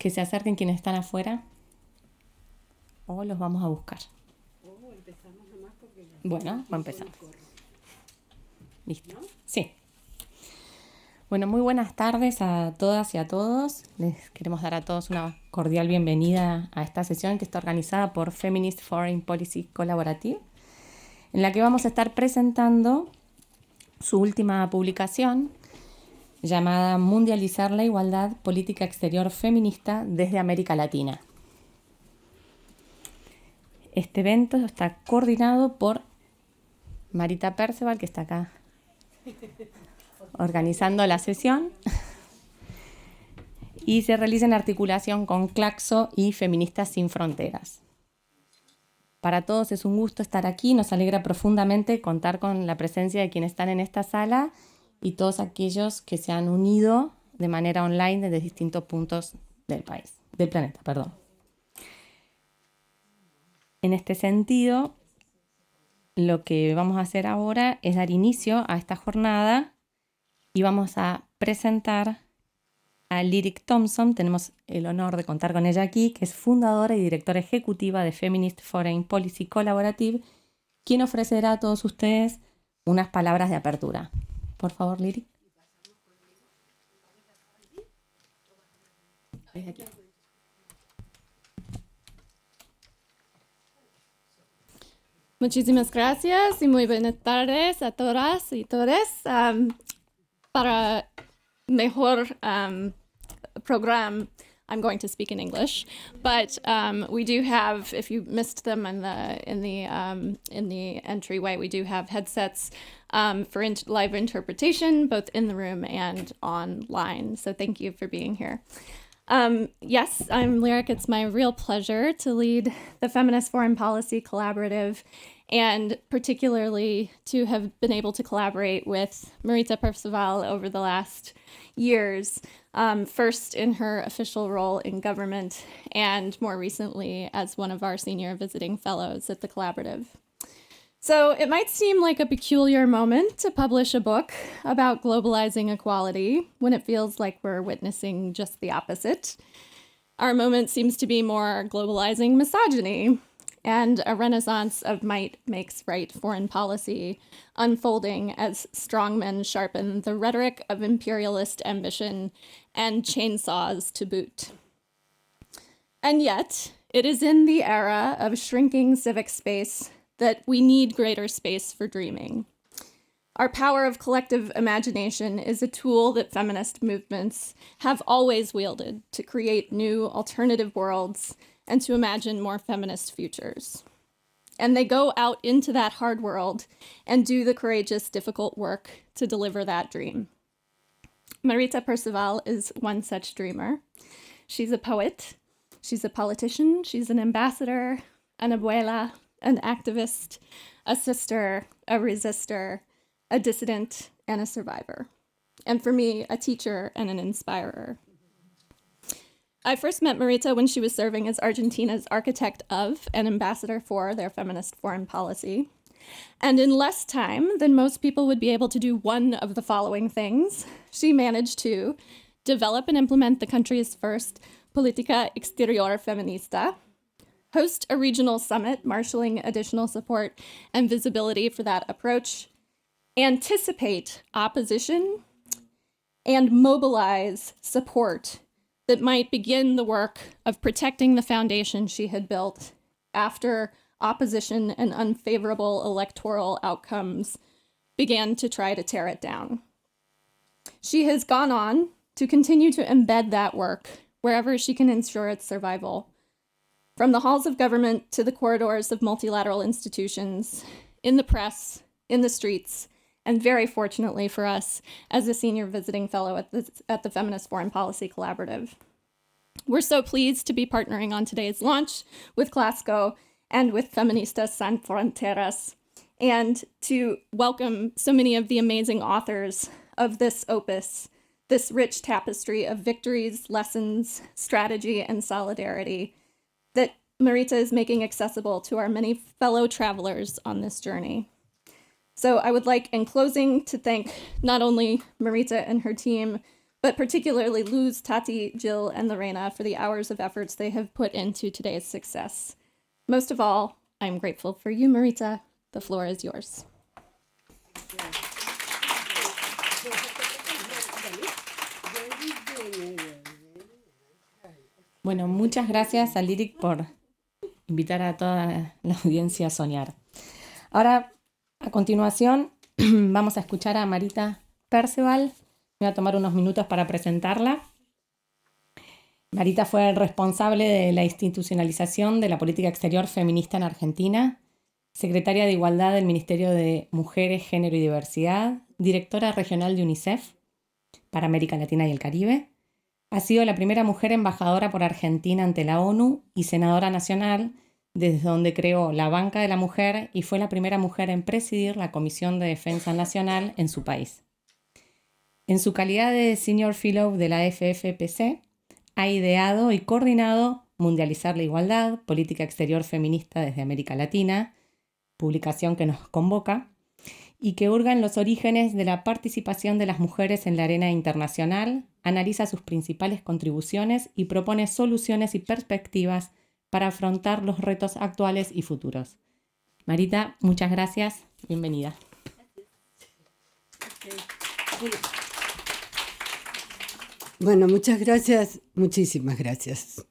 que se acerquen quienes están afuera o los vamos a buscar. Bueno, empezamos. Listo. Sí. Bueno, muy buenas tardes a todas y a todos. Les queremos dar a todos una cordial bienvenida a esta sesión que está organizada por Feminist Foreign Policy Collaborative, en la que vamos a estar presentando su última publicación llamada Mundializar la Igualdad, Política Exterior Feminista desde América Latina. Este evento está coordinado por Marita Perceval, que está acá organizando la sesión, y se realiza en articulación con Claxo y Feministas Sin Fronteras. Para todos es un gusto estar aquí, nos alegra profundamente contar con la presencia de quienes están en esta sala y todos aquellos que se han unido de manera online desde distintos puntos del planeta. En este sentido, lo que vamos a hacer ahora es dar inicio a esta jornada y vamos a presentar a Lyric Thompson. Tenemos el honor de contar con ella aquí, que es fundadora y directora ejecutiva de Feminist Foreign Policy Collaborative, quien ofrecerá a todos ustedes unas palabras de apertura. Por favor, Lyric. Muchísimas gracias y muy buenas tardes a todas y todos. Para mejor program, I'm going to speak in English, but we do have, if you missed them in the entryway, we do have headsets for live interpretation, both in the room and online. So thank you for being here. Yes, I'm Lyric. It's my real pleasure to lead the Feminist Foreign Policy Collaborative, and particularly to have been able to collaborate with Marita Perceval over the last years, first in her official role in government and more recently as one of our senior visiting fellows at the collaborative. So it might seem like a peculiar moment to publish a book about globalizing equality when it feels like we're witnessing just the opposite. Our moment seems to be more globalizing misogyny and a renaissance of might makes right foreign policy unfolding as strongmen sharpen the rhetoric of imperialist ambition and chainsaws to boot. And yet, it is in the era of shrinking civic space that we need greater space for dreaming. Our power of collective imagination is a tool that feminist movements have always wielded to create new alternative worlds and to imagine more feminist futures. And they go out into that hard world and do the courageous, difficult work to deliver that dream. Marita Perceval is one such dreamer. She's a poet, she's a politician, she's an ambassador, an abuela, an activist, a sister, a resistor, a dissident, and a survivor. And for me, a teacher and an inspirer. I first met Marita when she was serving as Argentina's architect of and ambassador for their feminist foreign policy. And in less time than most people would be able to do one of the following things, she managed to develop and implement the country's first Política Exterior Feminista, host a regional summit marshaling additional support and visibility for that approach, anticipate opposition, and mobilize support that might begin the work of protecting the foundation she had built after opposition and unfavorable electoral outcomes began to try to tear it down. She has gone on to continue to embed that work wherever she can ensure its survival, from the halls of government to the corridors of multilateral institutions, in the press, in the streets, and very fortunately for us, as a senior visiting fellow at the Feminist Foreign Policy Collaborative. We're so pleased to be partnering on today's launch with Claxo and with Feministas Sin Fronteras, and to welcome so many of the amazing authors of this opus, this rich tapestry of victories, lessons, strategy, and solidarity that Marita is making accessible to our many fellow travelers on this journey. So I would like, in closing, to thank not only Marita and her team, but particularly Luz, Tati, Jill, and Lorena for the hours of efforts they have put into today's success. Most of all, I'm grateful for you, Marita. The floor is yours. Bueno, muchas gracias a Lyric por invitar a toda la audiencia a soñar. Ahora, a continuación, vamos a escuchar a Marita Perceval. Me voy a tomar unos minutos para presentarla. Marita fue responsable de la institucionalización de la política exterior feminista en Argentina, secretaria de Igualdad del Ministerio de Mujeres, Género y Diversidad, directora regional de UNICEF para América Latina y el Caribe. Ha sido la primera mujer embajadora por Argentina ante la ONU y senadora nacional, desde donde creó la Banca de la Mujer y fue la primera mujer en presidir la Comisión de Defensa Nacional en su país. En su calidad de Senior Fellow de la FFPC, ha ideado y coordinado Mundializar la Igualdad, política exterior feminista desde América Latina, publicación que nos convoca, y que hurga en los orígenes de la participación de las mujeres en la arena internacional, analiza sus principales contribuciones y propone soluciones y perspectivas para afrontar los retos actuales y futuros. Marita, muchas gracias. Bienvenida. Bueno, muchas gracias, muchísimas gracias.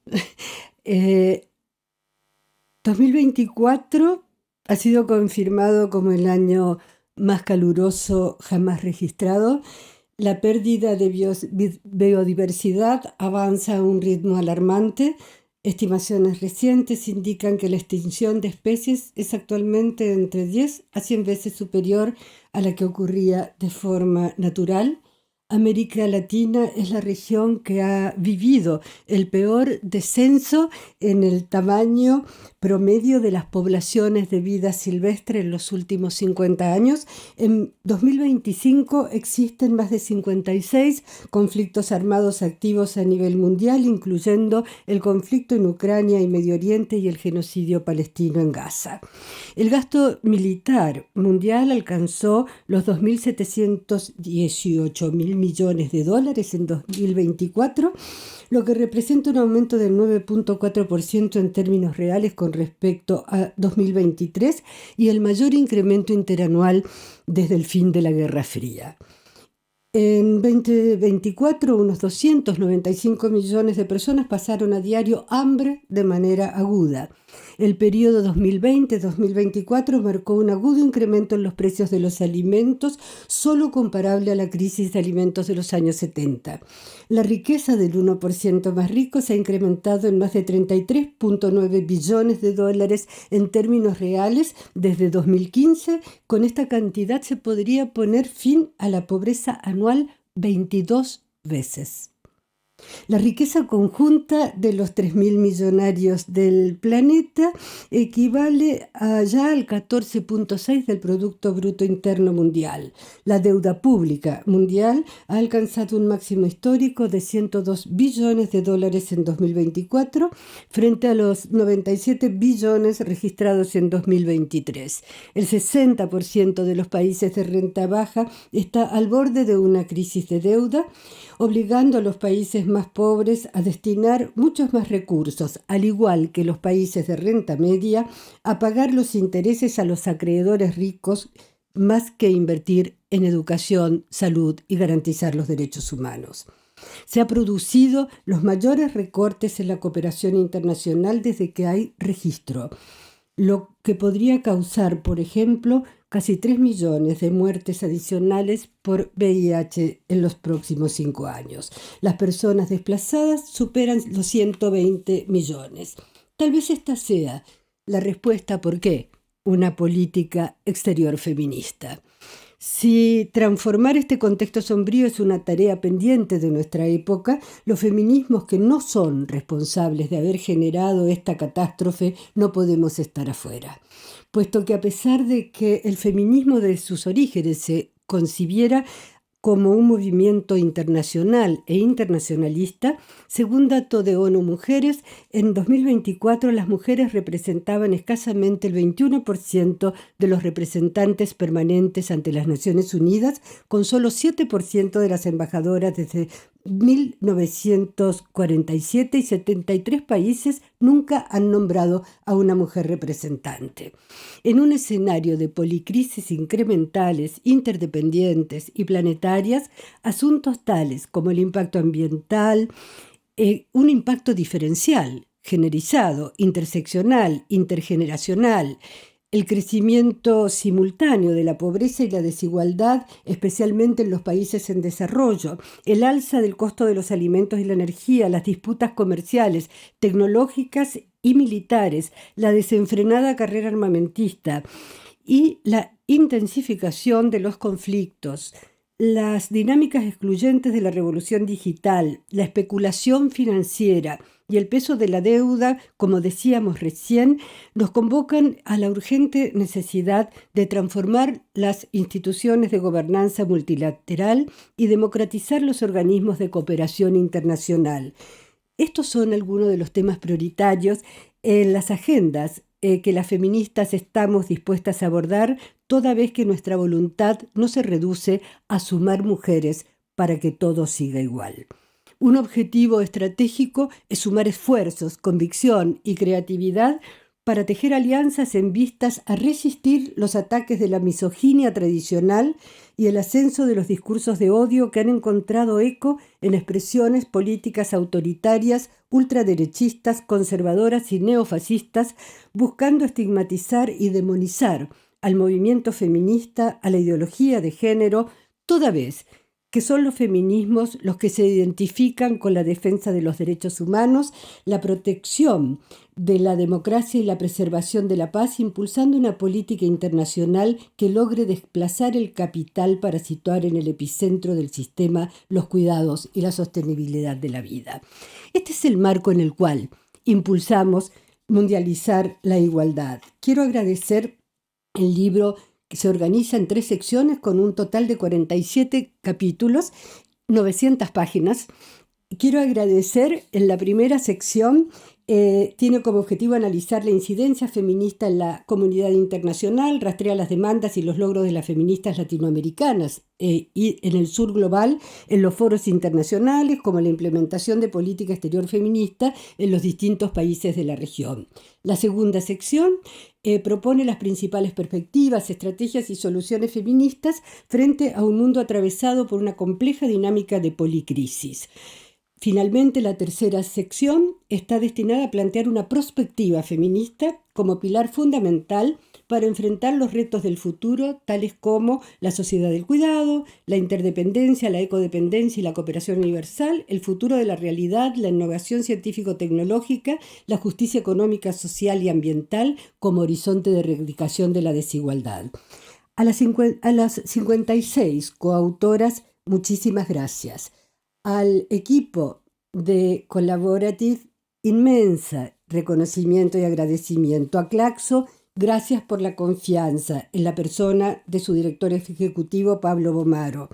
2024 ha sido confirmado como el año más caluroso jamás registrado. La pérdida de biodiversidad avanza a un ritmo alarmante. Estimaciones recientes indican que la extinción de especies es actualmente entre 10 a 100 veces superior a la que ocurría de forma natural. América Latina es la región que ha vivido el peor descenso en el tamaño promedio de las poblaciones de vida silvestre en los últimos 50 años. En 2025 existen más de 56 conflictos armados activos a nivel mundial, incluyendo el conflicto en Ucrania y Medio Oriente y el genocidio palestino en Gaza. El gasto militar mundial alcanzó los 2.718.000 millones de dólares en 2024, lo que representa un aumento del 9.4% en términos reales con respecto a 2023 y el mayor incremento interanual desde el fin de la Guerra Fría. En 2024, unos 295 millones de personas pasaron a diario hambre de manera aguda. El periodo 2020-2024 marcó un agudo incremento en los precios de los alimentos, solo comparable a la crisis de alimentos de los años 70. La riqueza del 1% más rico se ha incrementado en más de 33.9 billones de dólares en términos reales desde 2015. Con esta cantidad se podría poner fin a la pobreza anual 22 veces. La riqueza conjunta de los 3.000 millonarios del planeta equivale ya al 14.6% del Producto Bruto Interno Mundial. La deuda pública mundial ha alcanzado un máximo histórico de 102 billones de dólares en 2024 frente a los 97 billones registrados en 2023. El 60% de los países de renta baja está al borde de una crisis de deuda, obligando a los países más pobres a destinar muchos más recursos, al igual que los países de renta media, a pagar los intereses a los acreedores ricos, más que invertir en educación, salud y garantizar los derechos humanos. Se han producido los mayores recortes en la cooperación internacional desde que hay registro, lo que podría causar, por ejemplo, casi 3 millones de muertes adicionales por VIH en los próximos 5 años. Las personas desplazadas superan los 120 millones. Tal vez esta sea la respuesta por qué una política exterior feminista. Si transformar este contexto sombrío es una tarea pendiente de nuestra época, los feminismos que no son responsables de haber generado esta catástrofe no podemos estar afuera. Puesto que a pesar de que el feminismo de sus orígenes se concibiera como un movimiento internacional e internacionalista, según dato de ONU Mujeres, en 2024 las mujeres representaban escasamente el 21% de los representantes permanentes ante las Naciones Unidas, con solo 7% de las embajadoras desde 1947 y 73 países nunca han nombrado a una mujer representante. En un escenario de policrisis incrementales, interdependientes y planetarias, asuntos tales como el impacto ambiental, un impacto diferencial, generalizado, interseccional, intergeneracional, el crecimiento simultáneo de la pobreza y la desigualdad, especialmente en los países en desarrollo, el alza del costo de los alimentos y la energía, las disputas comerciales, tecnológicas y militares, la desenfrenada carrera armamentista y la intensificación de los conflictos, las dinámicas excluyentes de la revolución digital, la especulación financiera y el peso de la deuda, como decíamos recién, nos convocan a la urgente necesidad de transformar las instituciones de gobernanza multilateral y democratizar los organismos de cooperación internacional. Estos son algunos de los temas prioritarios en las agendas que las feministas estamos dispuestas a abordar, toda vez que nuestra voluntad no se reduce a sumar mujeres para que todo siga igual. Un objetivo estratégico es sumar esfuerzos, convicción y creatividad para tejer alianzas en vistas a resistir los ataques de la misoginia tradicional y el ascenso de los discursos de odio que han encontrado eco en expresiones políticas autoritarias, ultraderechistas, conservadoras y neofascistas, buscando estigmatizar y demonizar al movimiento feminista, a la ideología de género, toda vez que son los feminismos los que se identifican con la defensa de los derechos humanos, la protección de la democracia y la preservación de la paz, impulsando una política internacional que logre desplazar el capital para situar en el epicentro del sistema los cuidados y la sostenibilidad de la vida. Este es el marco en el cual impulsamos mundializar la igualdad. Quiero agradecer el libro que se organiza en 3 secciones con un total de 47 capítulos, 900 páginas. Quiero agradecer en la primera sección, tiene como objetivo analizar la incidencia feminista en la comunidad internacional, rastrea las demandas y los logros de las feministas latinoamericanas y en el sur global, en los foros internacionales, como la implementación de política exterior feminista en los distintos países de la región. La segunda sección propone las principales perspectivas, estrategias y soluciones feministas frente a un mundo atravesado por una compleja dinámica de policrisis. Finalmente, la tercera sección está destinada a plantear una perspectiva feminista como pilar fundamental para enfrentar los retos del futuro, tales como la sociedad del cuidado, la interdependencia, la ecodependencia y la cooperación universal, el futuro de la realidad, la innovación científico-tecnológica, la justicia económica, social y ambiental como horizonte de erradicación de la desigualdad. A las 56 coautoras, muchísimas gracias. Al equipo de Collaborative, inmensa reconocimiento y agradecimiento. A Claxo, gracias por la confianza en la persona de su director ejecutivo, Pablo Bomaro.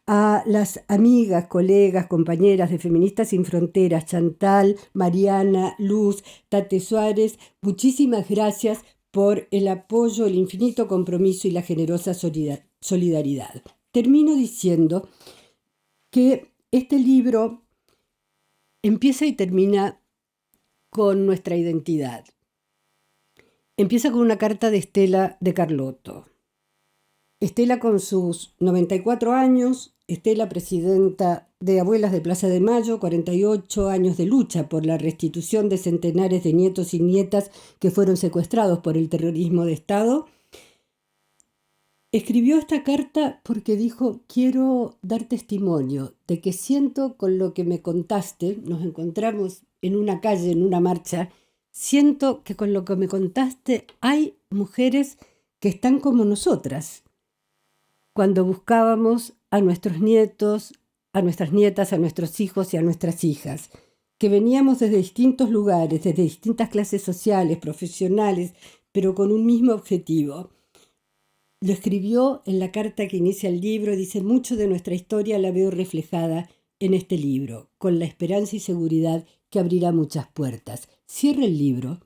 A las amigas, colegas, compañeras de Feministas Sin Fronteras, Chantal, Mariana, Luz, Tate Suárez, muchísimas gracias por el apoyo, el infinito compromiso y la generosa solidaridad. Termino diciendo que este libro empieza y termina con nuestra identidad. Empieza con una carta de Estela de Carlotto. Estela con sus 94 años, Estela presidenta de Abuelas de Plaza de Mayo, 48 años de lucha por la restitución de centenares de nietos y nietas que fueron secuestrados por el terrorismo de Estado. Escribió esta carta porque dijo: quiero dar testimonio de que siento con lo que me contaste, nos encontramos en una calle, en una marcha, siento que con lo que me contaste hay mujeres que están como nosotras, cuando buscábamos a nuestros nietos, a nuestras nietas, a nuestros hijos y a nuestras hijas, que veníamos desde distintos lugares, desde distintas clases sociales, profesionales, pero con un mismo objetivo. Lo escribió en la carta que inicia el libro, dice: mucho de nuestra historia la veo reflejada en este libro, con la esperanza y seguridad que abrirá muchas puertas. Cierra el libro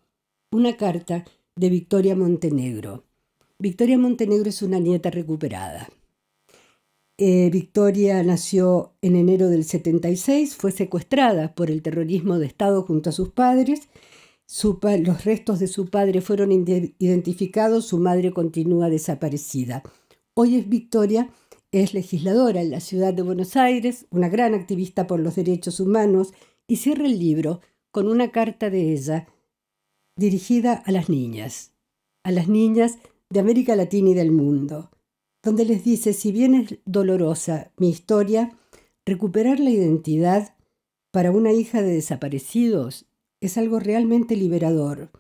una carta de Victoria Montenegro. Victoria Montenegro es una nieta recuperada. Victoria nació en enero del 76, fue secuestrada por el terrorismo de Estado junto a sus padres. Los restos de su padre fueron identificados, su madre continúa desaparecida. Hoy Victoria es legisladora en la ciudad de Buenos Aires, una gran activista por los derechos humanos, y cierra el libro con una carta de ella dirigida a las niñas de América Latina y del mundo, donde les dice: si bien es dolorosa mi historia, recuperar la identidad para una hija de desaparecidos es algo realmente liberador.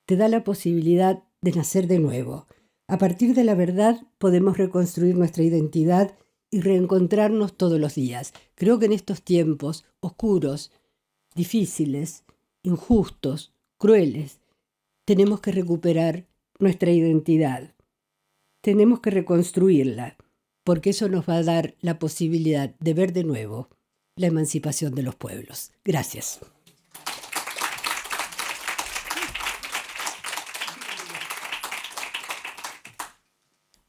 Te da la posibilidad de nacer de nuevo. A partir de la verdad podemos reconstruir nuestra identidad y reencontrarnos todos los días. Creo que en estos tiempos oscuros, difíciles, injustos, crueles, tenemos que recuperar nuestra identidad. Tenemos que reconstruirla, porque eso nos va a dar la posibilidad de ver de nuevo la emancipación de los pueblos. Gracias.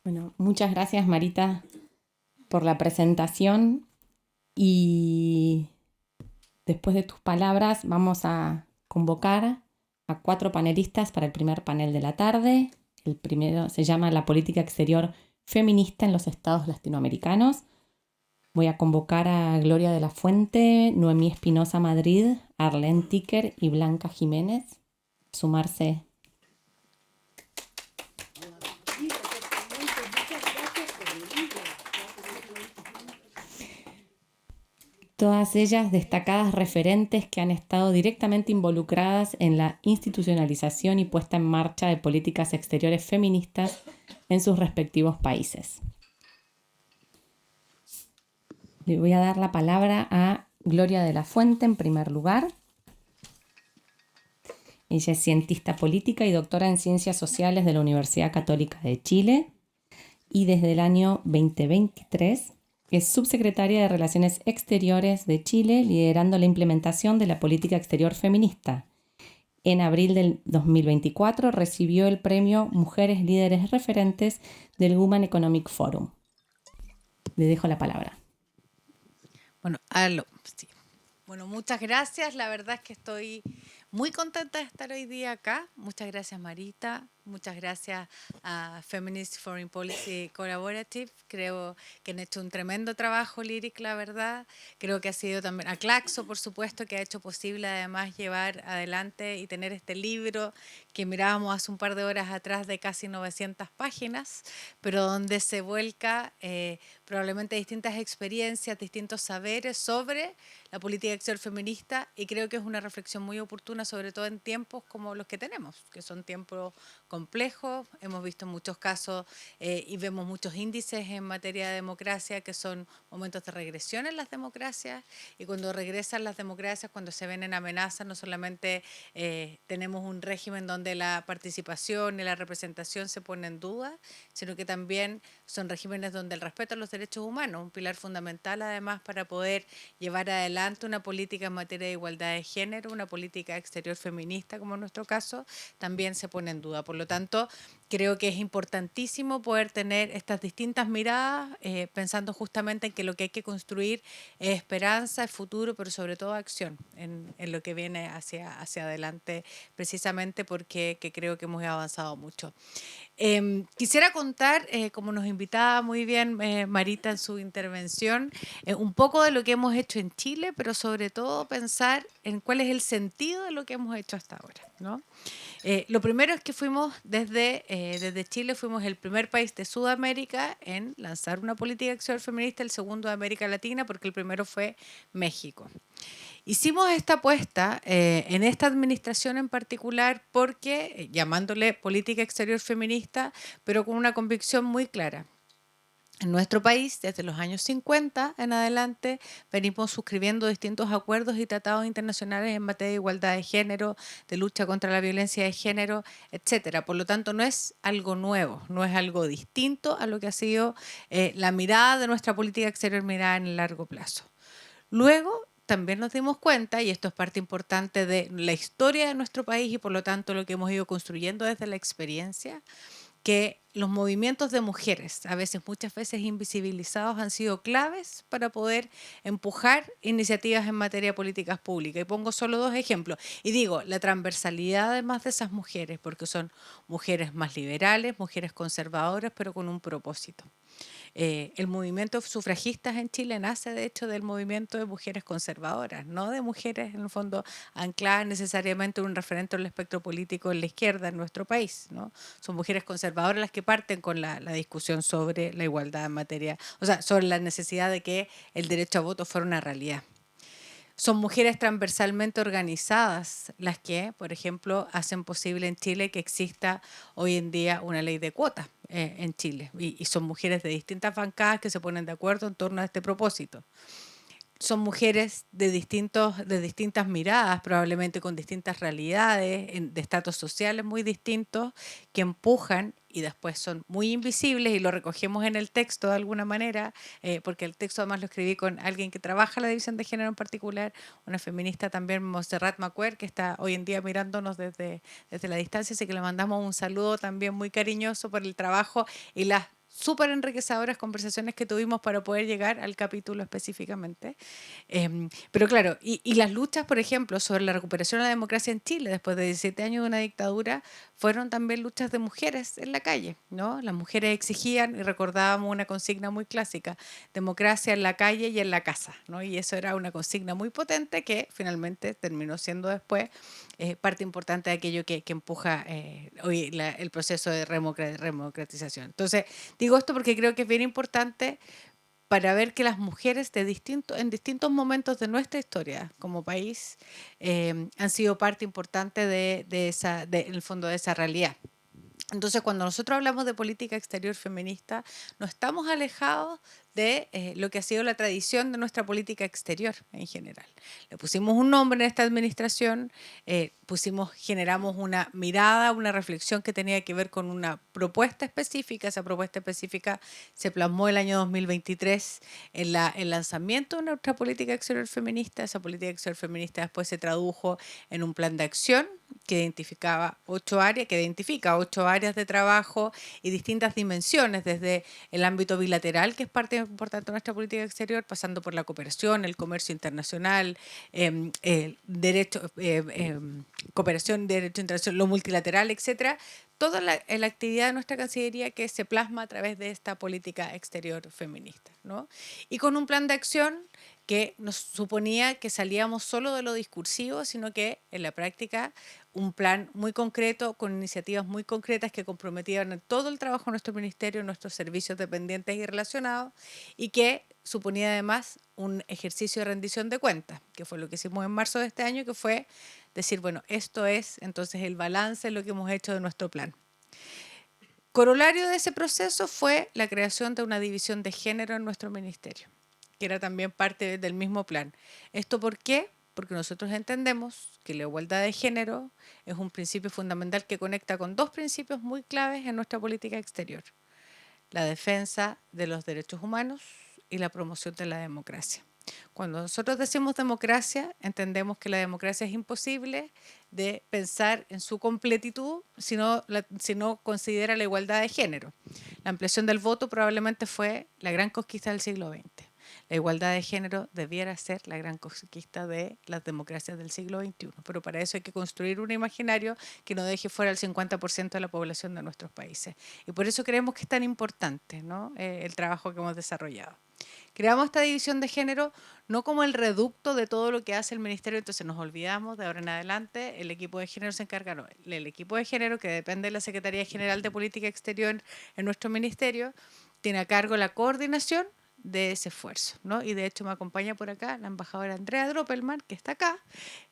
Bueno, muchas gracias, Marita, por la presentación, y después de tus palabras vamos a convocar a 4 panelistas para el primer panel de la tarde. El primero se llama La política exterior feminista en los estados latinoamericanos. Voy a convocar a Gloria de la Fuente, Noemí Espinosa Madrid, Arlene Ticker y Blanca Jiménez a sumarse. Todas ellas destacadas referentes que han estado directamente involucradas en la institucionalización y puesta en marcha de políticas exteriores feministas en sus respectivos países. Le voy a dar la palabra a Gloria de la Fuente en primer lugar. Ella es cientista política y doctora en Ciencias Sociales de la Universidad Católica de Chile, y desde el año 2023 es subsecretaria de Relaciones Exteriores de Chile, liderando la implementación de la política exterior feminista. En abril del 2024 recibió el premio Mujeres Líderes Referentes del Women Economic Forum. Le dejo la palabra. Sí. Bueno, muchas gracias. La verdad es que estoy muy contenta de estar hoy día acá. Muchas gracias, Marita. Muchas gracias a Feminist Foreign Policy Collaborative. Creo que han hecho un tremendo trabajo, Lyric, la verdad. Creo que ha sido también a Claxo, por supuesto, que ha hecho posible además llevar adelante y tener este libro que mirábamos hace un par de horas atrás, de casi 900 páginas, pero donde se vuelca probablemente distintas experiencias, distintos saberes sobre la política exterior feminista, y creo que es una reflexión muy oportuna, sobre todo en tiempos como los que tenemos, que son tiempos complejos. Hemos visto muchos casos y vemos muchos índices en materia de democracia que son momentos de regresión en las democracias, y cuando regresan las democracias, cuando se ven en amenaza, no solamente tenemos un régimen donde la participación y la representación se pone en duda, sino que también son regímenes donde el respeto a los derechos humanos, un pilar fundamental además para poder llevar adelante una política en materia de igualdad de género, una política exterior feminista como en nuestro caso, también se pone en duda. Por lo tanto, creo que es importantísimo poder tener estas distintas miradas, pensando justamente en que lo que hay que construir es esperanza, es futuro, pero sobre todo acción en lo que viene hacia adelante, precisamente porque creo que hemos avanzado mucho. Quisiera contar, como nos invitaba muy bien Marita en su intervención, un poco de lo que hemos hecho en Chile, pero sobre todo pensar en cuál es el sentido de lo que hemos hecho hasta ahora, ¿no? Lo primero es que fuimos desde Chile, fuimos el primer país de Sudamérica en lanzar una política exterior feminista, el segundo de América Latina, porque el primero fue México. Hicimos esta apuesta en esta administración en particular porque, llamándole política exterior feminista, pero con una convicción muy clara. En nuestro país, desde los años 50 en adelante, venimos suscribiendo distintos acuerdos y tratados internacionales en materia de igualdad de género, de lucha contra la violencia de género, etcétera. Por lo tanto, no es algo nuevo, no es algo distinto a lo que ha sido la mirada de nuestra política exterior, mirada en el largo plazo. Luego, también nos dimos cuenta, y esto es parte importante de la historia de nuestro país y por lo tanto lo que hemos ido construyendo desde la experiencia, que los movimientos de mujeres, muchas veces invisibilizados, han sido claves para poder empujar iniciativas en materia de políticas públicas. Y pongo solo 2 ejemplos. Y digo, la transversalidad además de esas mujeres, porque son mujeres más liberales, mujeres conservadoras, pero con un propósito. El movimiento sufragistas en Chile nace de hecho del movimiento de mujeres conservadoras, no de mujeres en el fondo ancladas necesariamente en un referente del espectro político en la izquierda en nuestro país, ¿no? Son mujeres conservadoras las que parten con la discusión sobre la igualdad en materia, o sea, sobre la necesidad de que el derecho a voto fuera una realidad. Son mujeres transversalmente organizadas las que, por ejemplo, hacen posible en Chile que exista hoy en día una ley de cuotas en Chile. Y son mujeres de distintas bancadas que se ponen de acuerdo en torno a este propósito. Son mujeres de distintas miradas, probablemente con distintas realidades, de estratos sociales muy distintos, que empujan y después son muy invisibles y lo recogemos en el texto de alguna manera, porque el texto además lo escribí con alguien que trabaja la división de género en particular, una feminista también, Montserrat Macuer, que está hoy en día mirándonos desde la distancia, así que le mandamos un saludo también muy cariñoso por el trabajo y las súper enriquecedoras conversaciones que tuvimos para poder llegar al capítulo específicamente. Pero claro, y las luchas, por ejemplo, sobre la recuperación de la democracia en Chile después de 17 años de una dictadura, fueron también luchas de mujeres en la calle, ¿no? Las mujeres exigían, y recordábamos una consigna muy clásica, democracia en la calle y en la casa, ¿no? Y eso era una consigna muy potente que finalmente terminó siendo después parte importante de aquello que empuja hoy el proceso de democratización. Entonces, digo esto porque creo que es bien importante para ver que las mujeres en distintos momentos de nuestra historia como país han sido parte importante en el fondo de esa realidad. Entonces, cuando nosotros hablamos de política exterior feminista, no estamos alejados de lo que ha sido la tradición de nuestra política exterior en general. Le pusimos un nombre en esta administración, generamos una mirada, una reflexión que tenía que ver con una propuesta específica. Esa propuesta específica se plasmó el año 2023 en el lanzamiento de nuestra política exterior feminista. Esa política exterior feminista después se tradujo en un plan de acción que identifica 8 áreas de trabajo y distintas dimensiones, desde el ámbito bilateral, que es parte importante de nuestra política exterior, pasando por la cooperación, el comercio internacional, cooperación, derecho internacional, lo multilateral, etcétera. Toda la actividad de nuestra Cancillería que se plasma a través de esta política exterior feminista, ¿no? Y con un plan de acción que nos suponía que salíamos solo de lo discursivo, sino que en la práctica un plan muy concreto, con iniciativas muy concretas que comprometían todo el trabajo de nuestro ministerio, nuestros servicios dependientes y relacionados, y que suponía además un ejercicio de rendición de cuentas, que fue lo que hicimos en marzo de este año, que fue decir, bueno, esto es entonces el balance de lo que hemos hecho de nuestro plan. Corolario de ese proceso fue la creación de una división de género en nuestro ministerio, que era también parte del mismo plan. ¿Esto por qué? Porque nosotros entendemos que la igualdad de género es un principio fundamental que conecta con 2 principios muy claves en nuestra política exterior: la defensa de los derechos humanos y la promoción de la democracia. Cuando nosotros decimos democracia, entendemos que la democracia es imposible de pensar en su completitud si no considera la igualdad de género. La ampliación del voto probablemente fue la gran conquista del siglo XX. La igualdad de género debiera ser la gran conquista de las democracias del siglo XXI, pero para eso hay que construir un imaginario que no deje fuera el 50% de la población de nuestros países. Y por eso creemos que es tan importante, ¿no? El trabajo que hemos desarrollado. Creamos esta división de género no como el reducto de todo lo que hace el ministerio, entonces nos olvidamos de ahora en adelante, el equipo de género se encarga, no, el equipo de género, que depende de la Secretaría General de Política Exterior en nuestro ministerio, tiene a cargo la coordinación de ese esfuerzo, ¿no? Y de hecho me acompaña por acá la embajadora Andrea Droppelman, que está acá.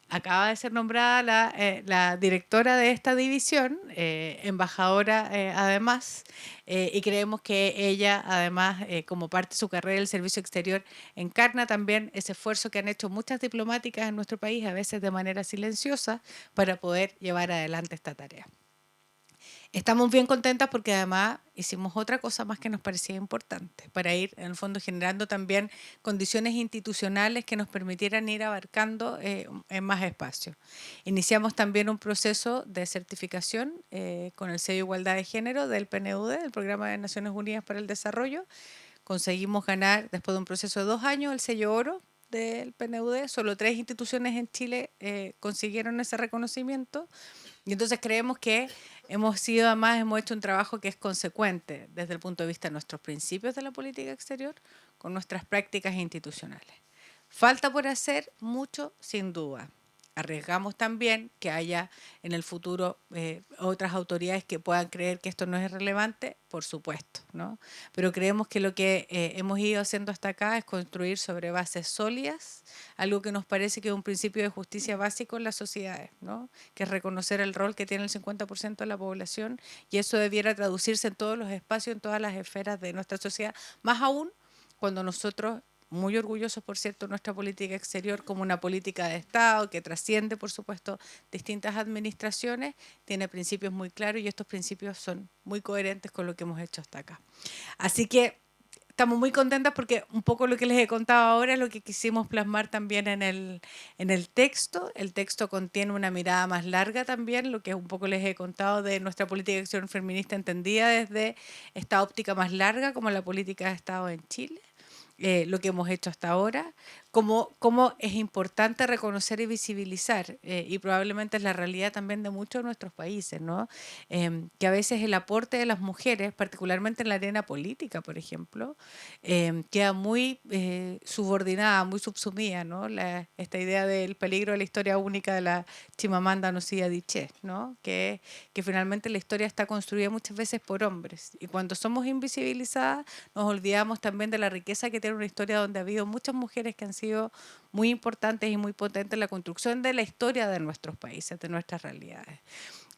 Acaba de ser nombrada la directora de esta división, embajadora además, y creemos que ella además, como parte de su carrera del servicio exterior, encarna también ese esfuerzo que han hecho muchas diplomáticas en nuestro país, a veces de manera silenciosa, para poder llevar adelante esta tarea. Estamos bien contentas porque además hicimos otra cosa más que nos parecía importante para ir, en el fondo, generando también condiciones institucionales que nos permitieran ir abarcando en más espacio. Iniciamos también un proceso de certificación con el sello Igualdad de Género del PNUD, del Programa de Naciones Unidas para el Desarrollo. Conseguimos ganar, después de un proceso de 2 años, el sello oro del PNUD. Solo 3 instituciones en Chile consiguieron ese reconocimiento. Y entonces creemos que hemos hecho un trabajo que es consecuente desde el punto de vista de nuestros principios de la política exterior con nuestras prácticas institucionales. Falta por hacer mucho, sin duda. Arriesgamos también que haya en el futuro otras autoridades que puedan creer que esto no es relevante, por supuesto, ¿no? Pero creemos que lo que hemos ido haciendo hasta acá es construir sobre bases sólidas, algo que nos parece que es un principio de justicia básico en las sociedades, ¿no? Que es reconocer el rol que tiene el 50% de la población, y eso debiera traducirse en todos los espacios, en todas las esferas de nuestra sociedad, más aún cuando nosotros, muy orgullosos, por cierto, de nuestra política exterior como una política de Estado que trasciende, por supuesto, distintas administraciones, tiene principios muy claros y estos principios son muy coherentes con lo que hemos hecho hasta acá. Así que estamos muy contentas porque un poco lo que les he contado ahora es lo que quisimos plasmar también en el texto. El texto contiene una mirada más larga también, lo que un poco les he contado de nuestra política de acción feminista entendida desde esta óptica más larga como la política de Estado en Chile. Lo que hemos hecho hasta ahora, cómo es importante reconocer y visibilizar, y probablemente es la realidad también de muchos de nuestros países, ¿no? Que a veces el aporte de las mujeres, particularmente en la arena política, por ejemplo, queda muy subordinada, muy subsumida, ¿no? Esta idea del peligro de la historia única de la Chimamanda Ngozi Adichie, ¿no? Que finalmente la historia está construida muchas veces por hombres, y cuando somos invisibilizadas nos olvidamos también de la riqueza que tiene una historia donde ha habido muchas mujeres que han sido muy importantes y muy potentes en la construcción de la historia de nuestros países, de nuestras realidades.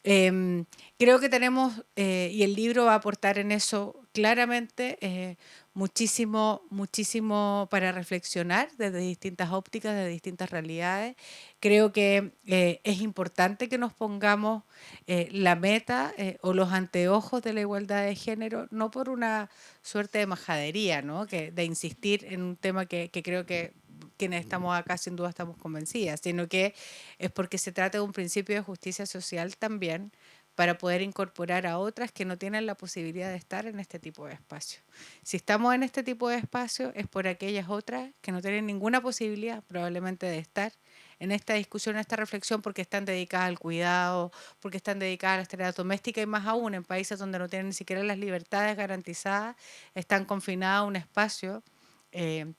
Creo que tenemos, y el libro va a aportar en eso claramente, muchísimo para reflexionar desde distintas ópticas, de distintas realidades. Creo que es importante que nos pongamos la meta o los anteojos de la igualdad de género, no por una suerte de majadería, ¿no? De insistir en un tema que creo que quienes estamos acá sin duda estamos convencidas, sino que es porque se trata de un principio de justicia social también para poder incorporar a otras que no tienen la posibilidad de estar en este tipo de espacio. Si estamos en este tipo de espacio es por aquellas otras que no tienen ninguna posibilidad probablemente de estar en esta discusión, en esta reflexión, porque están dedicadas al cuidado, porque están dedicadas a las tareas domésticas, y más aún en países donde no tienen ni siquiera las libertades garantizadas, están confinadas a un espacio en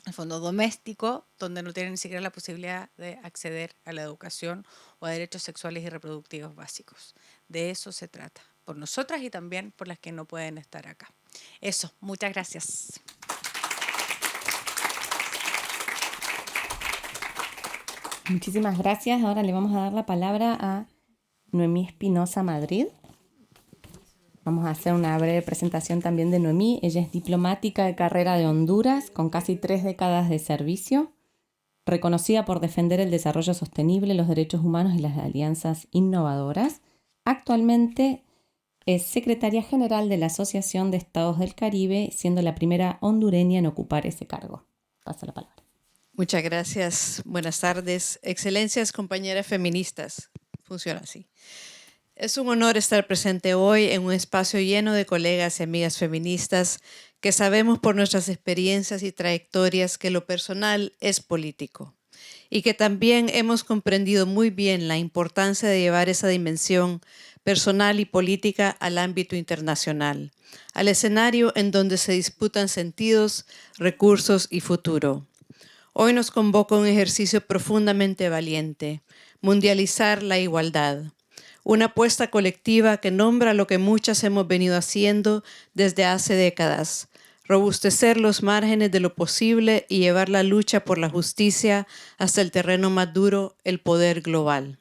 el fondo doméstico, donde no tienen ni siquiera la posibilidad de acceder a la educación o a derechos sexuales y reproductivos básicos. De eso se trata, por nosotras y también por las que no pueden estar acá. Eso, muchas gracias. Muchísimas gracias. Ahora le vamos a dar la palabra a Noemí Espinosa Madrid. Vamos a hacer una breve presentación también de Noemí. Ella es diplomática de carrera de Honduras, con casi 3 décadas de servicio, reconocida por defender el desarrollo sostenible, los derechos humanos y las alianzas innovadoras. Actualmente es secretaria general de la Asociación de Estados del Caribe, siendo la primera hondureña en ocupar ese cargo. Pasa la palabra. Muchas gracias. Buenas tardes. Excelencias, compañeras feministas. Funciona así. Es un honor estar presente hoy en un espacio lleno de colegas y amigas feministas que sabemos por nuestras experiencias y trayectorias que lo personal es político y que también hemos comprendido muy bien la importancia de llevar esa dimensión personal y política al ámbito internacional, al escenario en donde se disputan sentidos, recursos y futuro. Hoy nos convoca un ejercicio profundamente valiente, mundializar la igualdad. Una apuesta colectiva que nombra lo que muchas hemos venido haciendo desde hace décadas, robustecer los márgenes de lo posible y llevar la lucha por la justicia hasta el terreno más duro, el poder global.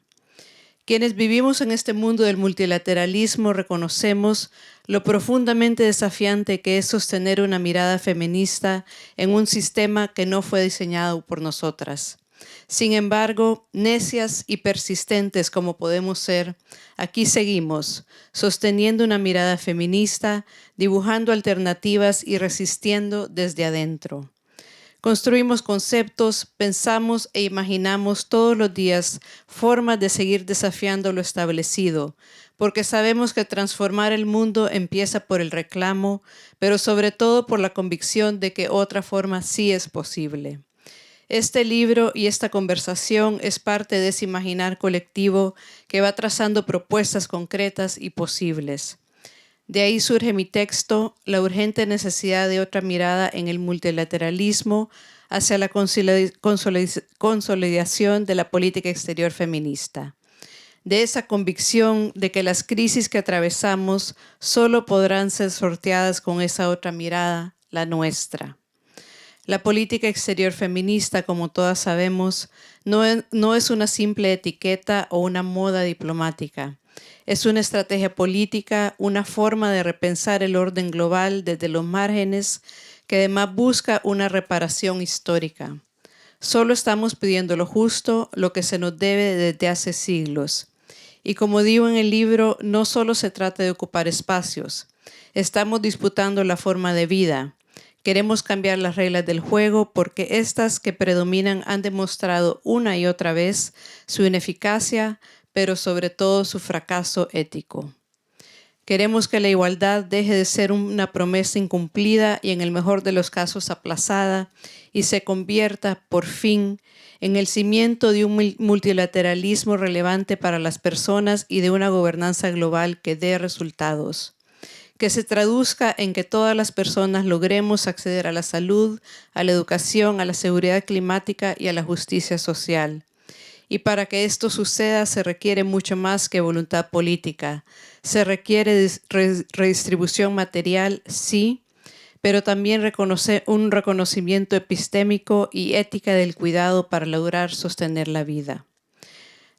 Quienes vivimos en este mundo del multilateralismo reconocemos lo profundamente desafiante que es sostener una mirada feminista en un sistema que no fue diseñado por nosotras. Sin embargo, necias y persistentes como podemos ser, aquí seguimos, sosteniendo una mirada feminista, dibujando alternativas y resistiendo desde adentro. Construimos conceptos, pensamos e imaginamos todos los días formas de seguir desafiando lo establecido, porque sabemos que transformar el mundo empieza por el reclamo, pero sobre todo por la convicción de que otra forma sí es posible. Este libro y esta conversación es parte de ese imaginar colectivo que va trazando propuestas concretas y posibles. De ahí surge mi texto, la urgente necesidad de otra mirada en el multilateralismo hacia la consolidación de la política exterior feminista. De esa convicción de que las crisis que atravesamos solo podrán ser sorteadas con esa otra mirada, la nuestra. La política exterior feminista, como todas sabemos, no es una simple etiqueta o una moda diplomática. Es una estrategia política, una forma de repensar el orden global desde los márgenes, que además busca una reparación histórica. Solo estamos pidiendo lo justo, lo que se nos debe desde hace siglos. Y como digo en el libro, no solo se trata de ocupar espacios, estamos disputando la forma de vida. Queremos cambiar las reglas del juego porque estas que predominan han demostrado una y otra vez su ineficacia, pero sobre todo su fracaso ético. Queremos que la igualdad deje de ser una promesa incumplida y en el mejor de los casos aplazada y se convierta, por fin, en el cimiento de un multilateralismo relevante para las personas y de una gobernanza global que dé resultados. Que se traduzca en que todas las personas logremos acceder a la salud, a la educación, a la seguridad climática y a la justicia social. Y para que esto suceda se requiere mucho más que voluntad política. Se requiere redistribución material, sí, pero también un reconocimiento epistémico y ética del cuidado para lograr sostener la vida.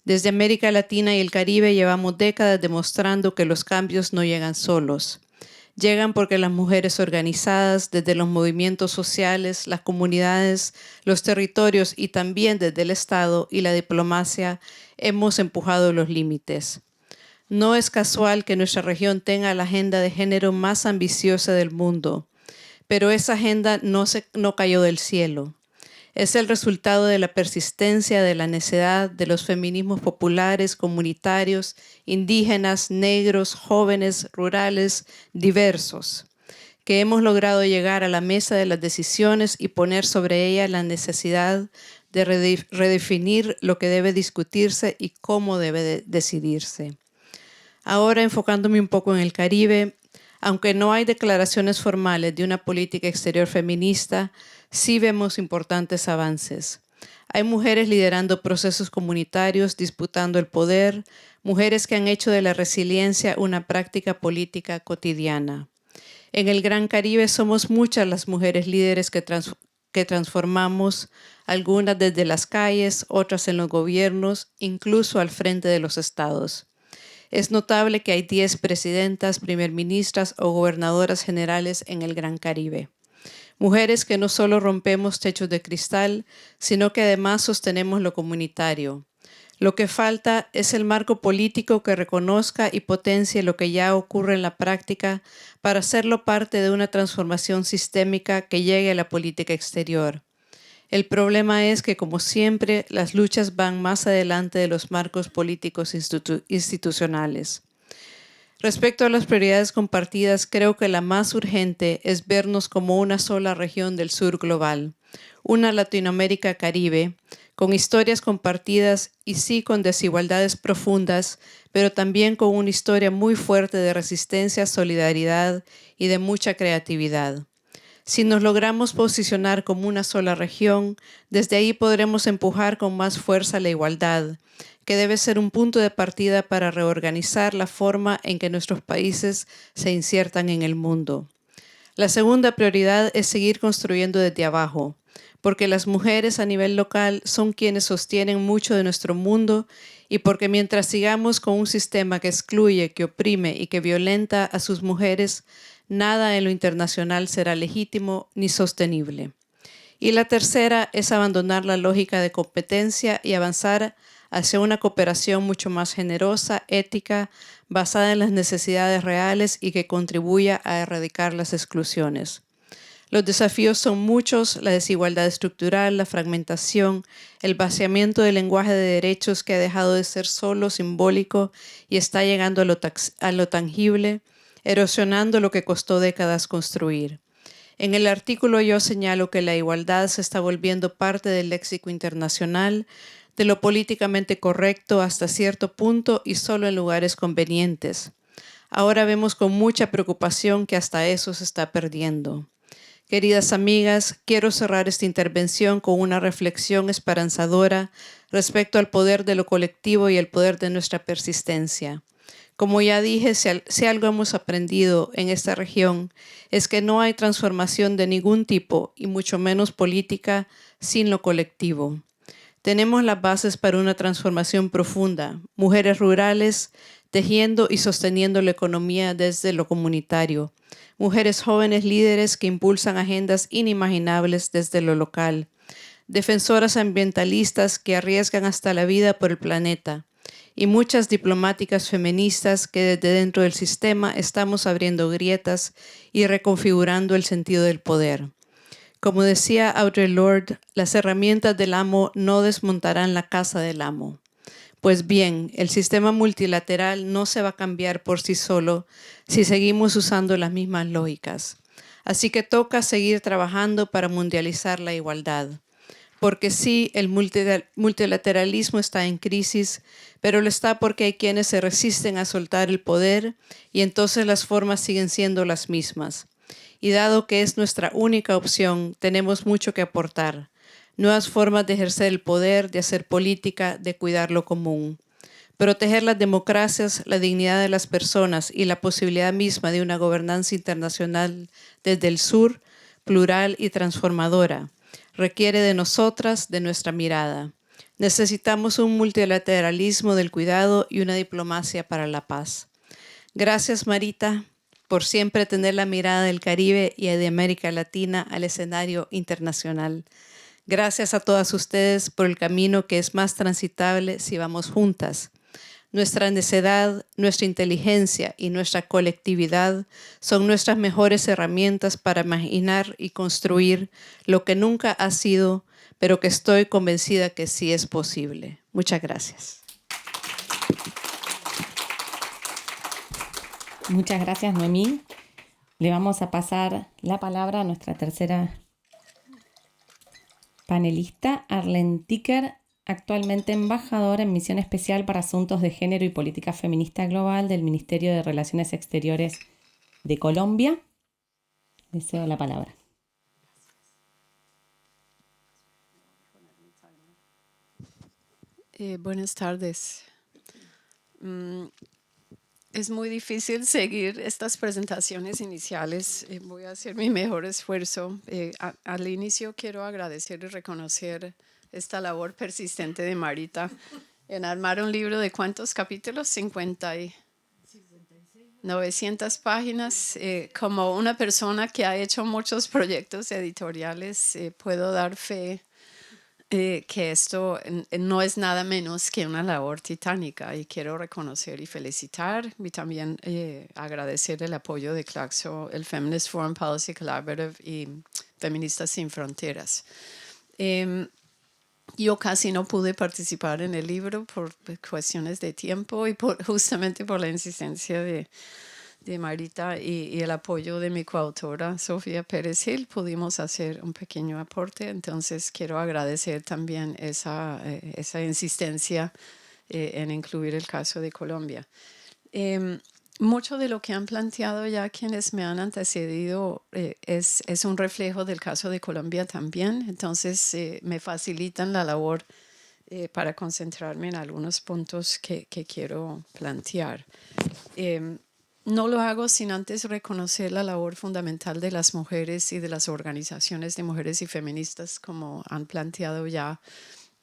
Desde América Latina y el Caribe llevamos décadas demostrando que los cambios no llegan solos. Llegan porque las mujeres organizadas desde los movimientos sociales, las comunidades, los territorios y también desde el Estado y la diplomacia hemos empujado los límites. No es casual que nuestra región tenga la agenda de género más ambiciosa del mundo, pero esa agenda no cayó del cielo. Es el resultado de la persistencia, de la necedad, de los feminismos populares, comunitarios, indígenas, negros, jóvenes, rurales, diversos, que hemos logrado llegar a la mesa de las decisiones y poner sobre ella la necesidad de redefinir lo que debe discutirse y cómo debe decidirse. Ahora, enfocándome un poco en el Caribe, aunque no hay declaraciones formales de una política exterior feminista, sí vemos importantes avances. Hay mujeres liderando procesos comunitarios, disputando el poder, mujeres que han hecho de la resiliencia una práctica política cotidiana. En el Gran Caribe somos muchas las mujeres líderes que transformamos, algunas desde las calles, otras en los gobiernos, incluso al frente de los estados. Es notable que hay 10 presidentas, primer ministras o gobernadoras generales en el Gran Caribe. Mujeres que no solo rompemos techos de cristal, sino que además sostenemos lo comunitario. Lo que falta es el marco político que reconozca y potencie lo que ya ocurre en la práctica para hacerlo parte de una transformación sistémica que llegue a la política exterior. El problema es que, como siempre, las luchas van más adelante de los marcos políticos institucionales. Respecto a las prioridades compartidas, creo que la más urgente es vernos como una sola región del sur global, una Latinoamérica-Caribe, con historias compartidas y sí con desigualdades profundas, pero también con una historia muy fuerte de resistencia, solidaridad y de mucha creatividad. Si nos logramos posicionar como una sola región, desde ahí podremos empujar con más fuerza la igualdad, que debe ser un punto de partida para reorganizar la forma en que nuestros países se insertan en el mundo. La segunda prioridad es seguir construyendo desde abajo, porque las mujeres a nivel local son quienes sostienen mucho de nuestro mundo y porque mientras sigamos con un sistema que excluye, que oprime y que violenta a sus mujeres, nada en lo internacional será legítimo ni sostenible. Y la tercera es abandonar la lógica de competencia y avanzar hacia una cooperación mucho más generosa, ética, basada en las necesidades reales y que contribuya a erradicar las exclusiones. Los desafíos son muchos: la desigualdad estructural, la fragmentación, el vaciamiento del lenguaje de derechos que ha dejado de ser solo simbólico y está llegando a lo tangible, erosionando lo que costó décadas construir. En el artículo yo señalo que la igualdad se está volviendo parte del léxico internacional, de lo políticamente correcto hasta cierto punto y solo en lugares convenientes. Ahora vemos con mucha preocupación que hasta eso se está perdiendo. Queridas amigas, quiero cerrar esta intervención con una reflexión esperanzadora respecto al poder de lo colectivo y el poder de nuestra persistencia. Como ya dije, si algo hemos aprendido en esta región es que no hay transformación de ningún tipo, y mucho menos política, sin lo colectivo. Tenemos las bases para una transformación profunda: mujeres rurales tejiendo y sosteniendo la economía desde lo comunitario, mujeres jóvenes líderes que impulsan agendas inimaginables desde lo local, defensoras ambientalistas que arriesgan hasta la vida por el planeta, y muchas diplomáticas feministas que desde dentro del sistema estamos abriendo grietas y reconfigurando el sentido del poder. Como decía Audre Lorde, las herramientas del amo no desmontarán la casa del amo. Pues bien, el sistema multilateral no se va a cambiar por sí solo si seguimos usando las mismas lógicas. Así que toca seguir trabajando para mundializar la igualdad. Porque sí, el multilateralismo está en crisis, pero lo está porque hay quienes se resisten a soltar el poder y entonces las formas siguen siendo las mismas. Y dado que es nuestra única opción, tenemos mucho que aportar. Nuevas formas de ejercer el poder, de hacer política, de cuidar lo común. Proteger las democracias, la dignidad de las personas y la posibilidad misma de una gobernanza internacional desde el sur, plural y transformadora, requiere de nosotras, de nuestra mirada. Necesitamos un multilateralismo del cuidado y una diplomacia para la paz. Gracias, Marita, por siempre tener la mirada del Caribe y de América Latina al escenario internacional. Gracias a todas ustedes por el camino que es más transitable si vamos juntas. Nuestra necedad, nuestra inteligencia y nuestra colectividad son nuestras mejores herramientas para imaginar y construir lo que nunca ha sido, pero que estoy convencida que sí es posible. Muchas gracias. Muchas gracias, Noemí. Le vamos a pasar la palabra a nuestra tercera panelista, Arlene Ticker, actualmente embajadora en misión especial para asuntos de género y política feminista global del Ministerio de Relaciones Exteriores de Colombia. Le cedo la palabra. Buenas tardes. Es muy difícil seguir estas presentaciones iniciales. Voy a hacer mi mejor esfuerzo. Al inicio quiero agradecer y reconocer esta labor persistente de Marita en armar un libro de ¿cuántos capítulos? 900 páginas. Como una persona que ha hecho muchos proyectos editoriales, puedo dar fe que esto no es nada menos que una labor titánica, y quiero reconocer y felicitar y también agradecer el apoyo de Claxo, el Feminist Foreign Policy Collaborative y Feministas Sin Fronteras. Yo casi no pude participar en el libro por cuestiones de tiempo y justamente por la insistencia de Marita y el apoyo de mi coautora Sofía Pérez Gil pudimos hacer un pequeño aporte. Entonces quiero agradecer también esa insistencia en incluir el caso de Colombia. Mucho de lo que han planteado ya quienes me han antecedido es un reflejo del caso de Colombia también. Entonces me facilitan la labor para concentrarme en algunos puntos que quiero plantear. No lo hago sin antes reconocer la labor fundamental de las mujeres y de las organizaciones de mujeres y feministas, como han planteado ya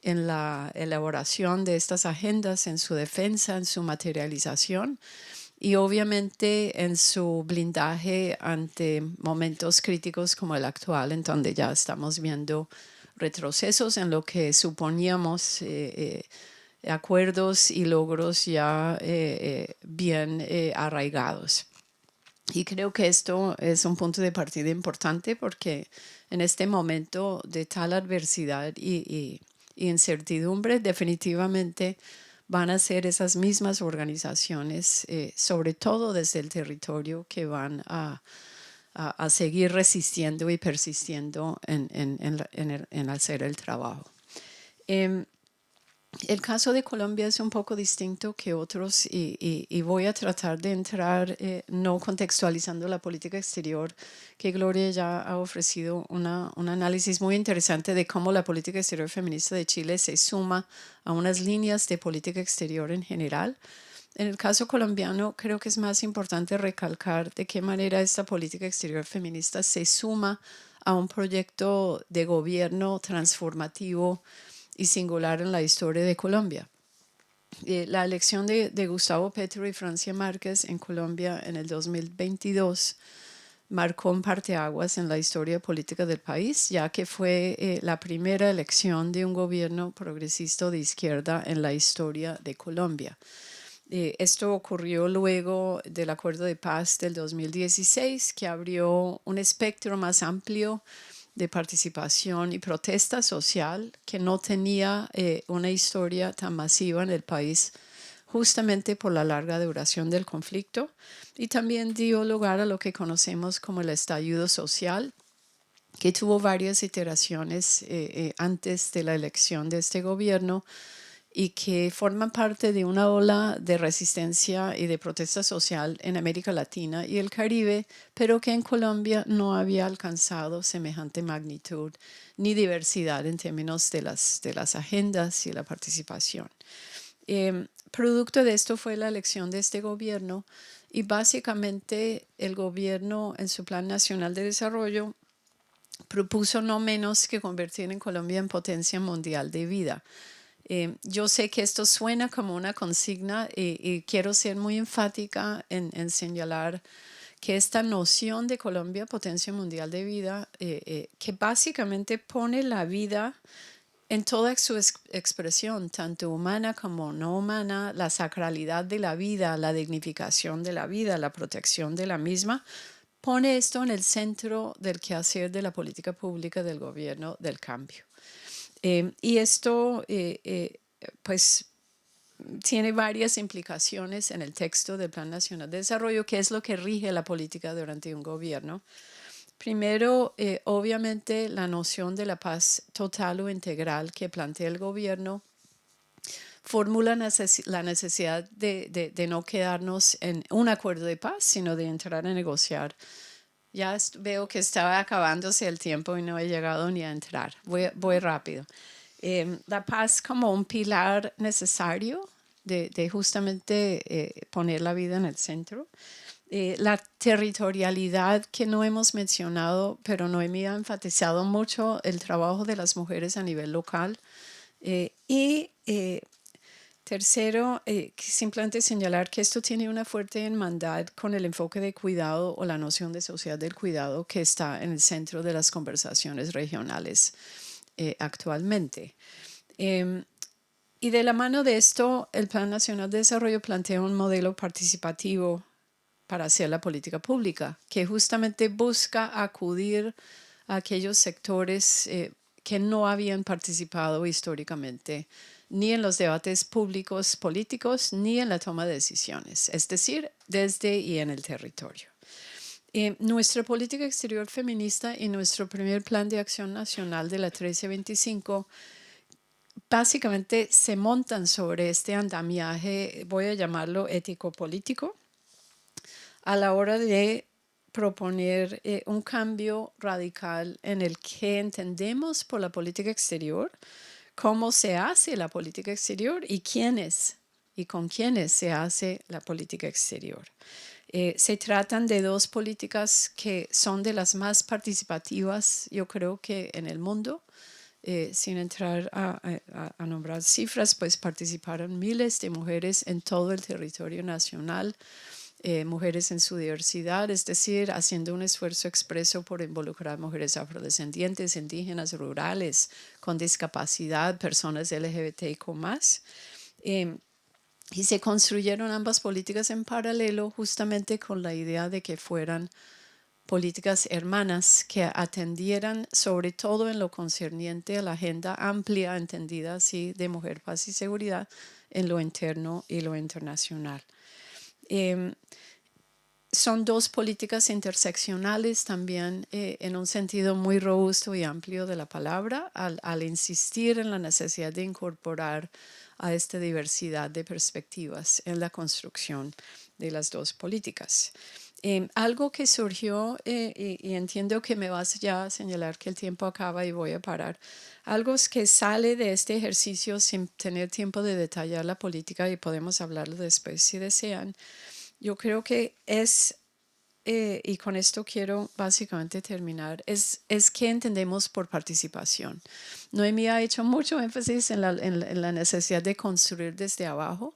en la elaboración de estas agendas, en su defensa, en su materialización, y obviamente en su blindaje ante momentos críticos como el actual, en donde ya estamos viendo retrocesos en lo que suponíamos acuerdos y logros ya bien arraigados. Y creo que esto es un punto de partida importante porque en este momento de tal adversidad y incertidumbre, definitivamente van a ser esas mismas organizaciones, sobre todo desde el territorio, que van a seguir resistiendo y persistiendo en hacer el trabajo. El caso de Colombia es un poco distinto que otros y voy a tratar de entrar no contextualizando la política exterior, que Gloria ya ha ofrecido un análisis muy interesante de cómo la política exterior feminista de Chile se suma a unas líneas de política exterior en general. En el caso colombiano, creo que es más importante recalcar de qué manera esta política exterior feminista se suma a un proyecto de gobierno transformativo y singular en la historia de Colombia. La elección de Gustavo Petro y Francia Márquez en Colombia en el 2022 marcó un parteaguas en la historia política del país, ya que fue la primera elección de un gobierno progresista de izquierda en la historia de Colombia. Esto ocurrió luego del Acuerdo de Paz del 2016, que abrió un espectro más amplio de participación y protesta social que no tenía una historia tan masiva en el país, justamente por la larga duración del conflicto, y también dio lugar a lo que conocemos como el estallido social, que tuvo varias iteraciones antes de la elección de este gobierno y que forman parte de una ola de resistencia y de protesta social en América Latina y el Caribe, pero que en Colombia no había alcanzado semejante magnitud ni diversidad en términos de las agendas y la participación. Producto de esto fue la elección de este gobierno, y básicamente el gobierno en su Plan Nacional de Desarrollo propuso no menos que convertir en Colombia en potencia mundial de vida. Yo sé que esto suena como una consigna y quiero ser muy enfática en señalar que esta noción de Colombia, potencia mundial de vida, que básicamente pone la vida en toda su expresión, tanto humana como no humana, la sacralidad de la vida, la dignificación de la vida, la protección de la misma, pone esto en el centro del quehacer de la política pública del gobierno del cambio. Y esto pues tiene varias implicaciones en el texto del Plan Nacional de Desarrollo, que es lo que rige la política durante un gobierno. Primero, obviamente, la noción de la paz total o integral que plantea el gobierno formula la necesidad de no quedarnos en un acuerdo de paz, sino de entrar a negociar. Ya veo que estaba acabándose el tiempo y no he llegado ni a entrar. Voy rápido. La paz como un pilar necesario de justamente poner la vida en el centro. La territorialidad que no hemos mencionado, pero Noemí ha enfatizado mucho el trabajo de las mujeres a nivel local. Tercero, simplemente señalar que esto tiene una fuerte hermandad con el enfoque de cuidado o la noción de sociedad del cuidado que está en el centro de las conversaciones regionales actualmente. Y de la mano de esto, el Plan Nacional de Desarrollo plantea un modelo participativo para hacer la política pública, que justamente busca acudir a aquellos sectores que no habían participado históricamente ni en los debates públicos políticos, ni en la toma de decisiones, es decir, desde y en el territorio. Nuestra política exterior feminista y nuestro primer plan de acción nacional de la 1325 básicamente se montan sobre este andamiaje, voy a llamarlo ético-político, a la hora de proponer un cambio radical en el que entendemos por la política exterior, cómo se hace la política exterior y quiénes y con quiénes se hace la política exterior. Se tratan de dos políticas que son de las más participativas, yo creo que en el mundo. Sin entrar a nombrar cifras, pues participaron miles de mujeres en todo el territorio nacional. mujeres en su diversidad, es decir, haciendo un esfuerzo expreso por involucrar mujeres afrodescendientes, indígenas, rurales, con discapacidad, personas LGBTIQ+. Y se construyeron ambas políticas en paralelo justamente con la idea de que fueran políticas hermanas que atendieran sobre todo en lo concerniente a la agenda amplia, entendida así, de mujer, paz y seguridad en lo interno y lo internacional. Son dos políticas interseccionales también en un sentido muy robusto y amplio de la palabra, al insistir en la necesidad de incorporar a esta diversidad de perspectivas en la construcción de las dos políticas. Algo que surgió, y entiendo que me vas ya a señalar que el tiempo acaba y voy a parar, algo que sale de este ejercicio sin tener tiempo de detallar la política y podemos hablarlo después si desean. Yo creo que es, y con esto quiero básicamente terminar, es qué entendemos por participación. Noemí ha hecho mucho énfasis en la necesidad de construir desde abajo.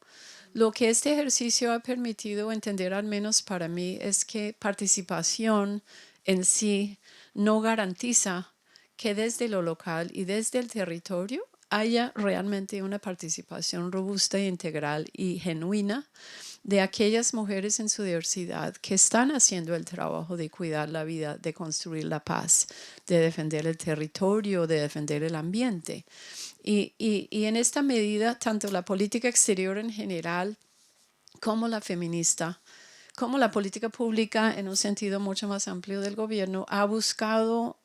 Lo que este ejercicio ha permitido entender, al menos para mí, es que participación en sí no garantiza que desde lo local y desde el territorio haya realmente una participación robusta, integral y genuina de aquellas mujeres en su diversidad que están haciendo el trabajo de cuidar la vida, de construir la paz, de defender el territorio, de defender el ambiente. Y en esta medida, tanto la política exterior en general como la feminista, como la política pública en un sentido mucho más amplio del gobierno, ha buscado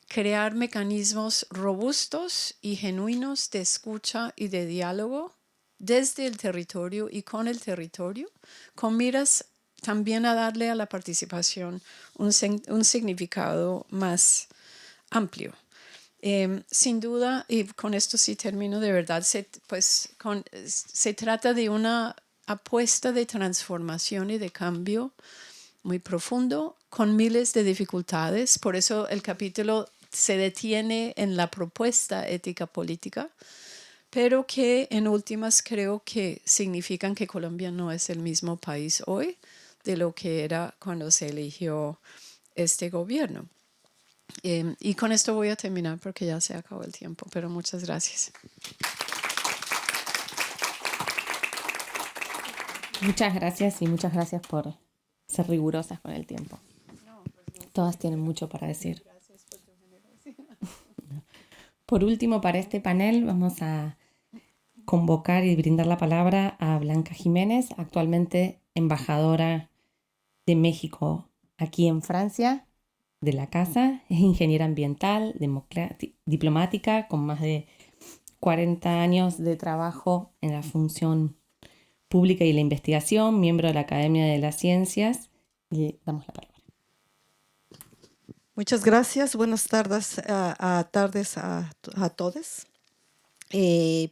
crear mecanismos robustos y genuinos de escucha y de diálogo desde el territorio y con el territorio, con miras también a darle a la participación un significado más amplio. Sin duda, y con esto sí termino de verdad, se trata de una apuesta de transformación y de cambio muy profundo, con miles de dificultades. Por eso el capítulo se detiene en la propuesta ética política, pero que en últimas creo que significan que Colombia no es el mismo país hoy de lo que era cuando se eligió este gobierno. Y con esto voy a terminar porque ya se acabó el tiempo, pero muchas gracias. Muchas gracias y muchas gracias por ser rigurosas con el tiempo. Todas tienen mucho para decir. Por último, para este panel vamos a convocar y brindar la palabra a Blanca Jiménez, actualmente embajadora de México aquí en Francia, de la casa. Es ingeniera ambiental, diplomática, con más de 40 años de trabajo en la función pública y la investigación, miembro de la Academia de las Ciencias. Y damos la palabra. Muchas gracias. Buenas tardes a todos.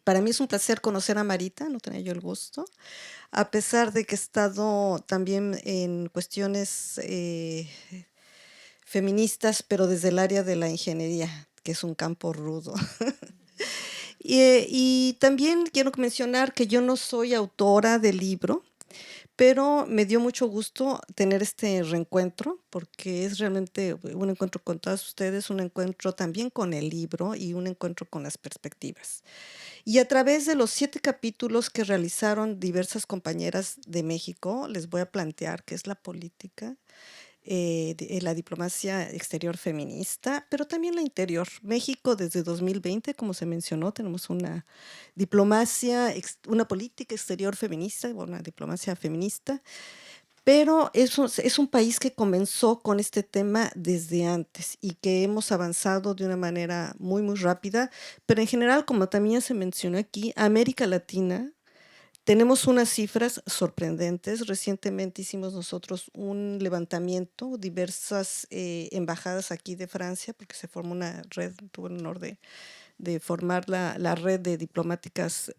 Para mí es un placer conocer a Marita, no tenía yo el gusto, a pesar de que he estado también en cuestiones feministas, pero desde el área de la ingeniería, que es un campo rudo. Y también quiero mencionar que yo no soy autora del libro, pero me dio mucho gusto tener este reencuentro, porque es realmente un encuentro con todas ustedes, un encuentro también con el libro y un encuentro con las perspectivas. Y a través de los 7 capítulos que realizaron diversas compañeras de México, les voy a plantear qué es la política, la diplomacia exterior feminista, pero también la interior. México desde 2020, como se mencionó, tenemos una diplomacia, una política exterior feminista, una diplomacia feminista, pero es un país que comenzó con este tema desde antes y que hemos avanzado de una manera muy, muy rápida, pero en general, como también se mencionó aquí, América Latina, tenemos unas cifras sorprendentes. Recientemente hicimos nosotros un levantamiento, diversas embajadas aquí de Francia, porque se formó una red, tuve el honor de formar la red de diplomáticas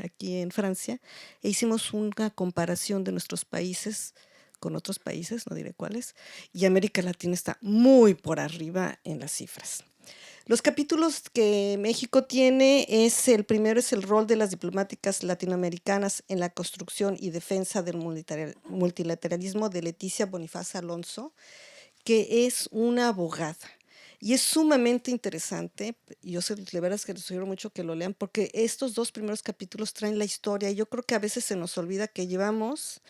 aquí en Francia, e hicimos una comparación de nuestros países con otros países, no diré cuáles, y América Latina está muy por arriba en las cifras. Los capítulos que México tiene el primero es el rol de las diplomáticas latinoamericanas en la construcción y defensa del multilateralismo de Leticia Bonifaz Alonso, que es una abogada. Y es sumamente interesante, yo sé, de veras que les sugiero mucho que lo lean, porque estos dos primeros capítulos traen la historia, y yo creo que a veces se nos olvida que llevamos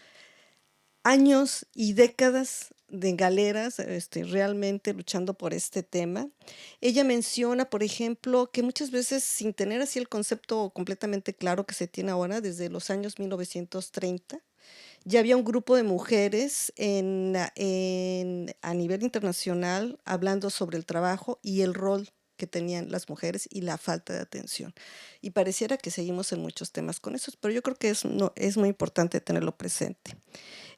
años y décadas de galeras realmente luchando por este tema. Ella menciona, por ejemplo, que muchas veces, sin tener así el concepto completamente claro que se tiene ahora, desde los años 1930, ya había un grupo de mujeres a nivel internacional hablando sobre el trabajo y el rol que tenían las mujeres y la falta de atención. Y pareciera que seguimos en muchos temas con eso, pero yo creo que es muy importante tenerlo presente.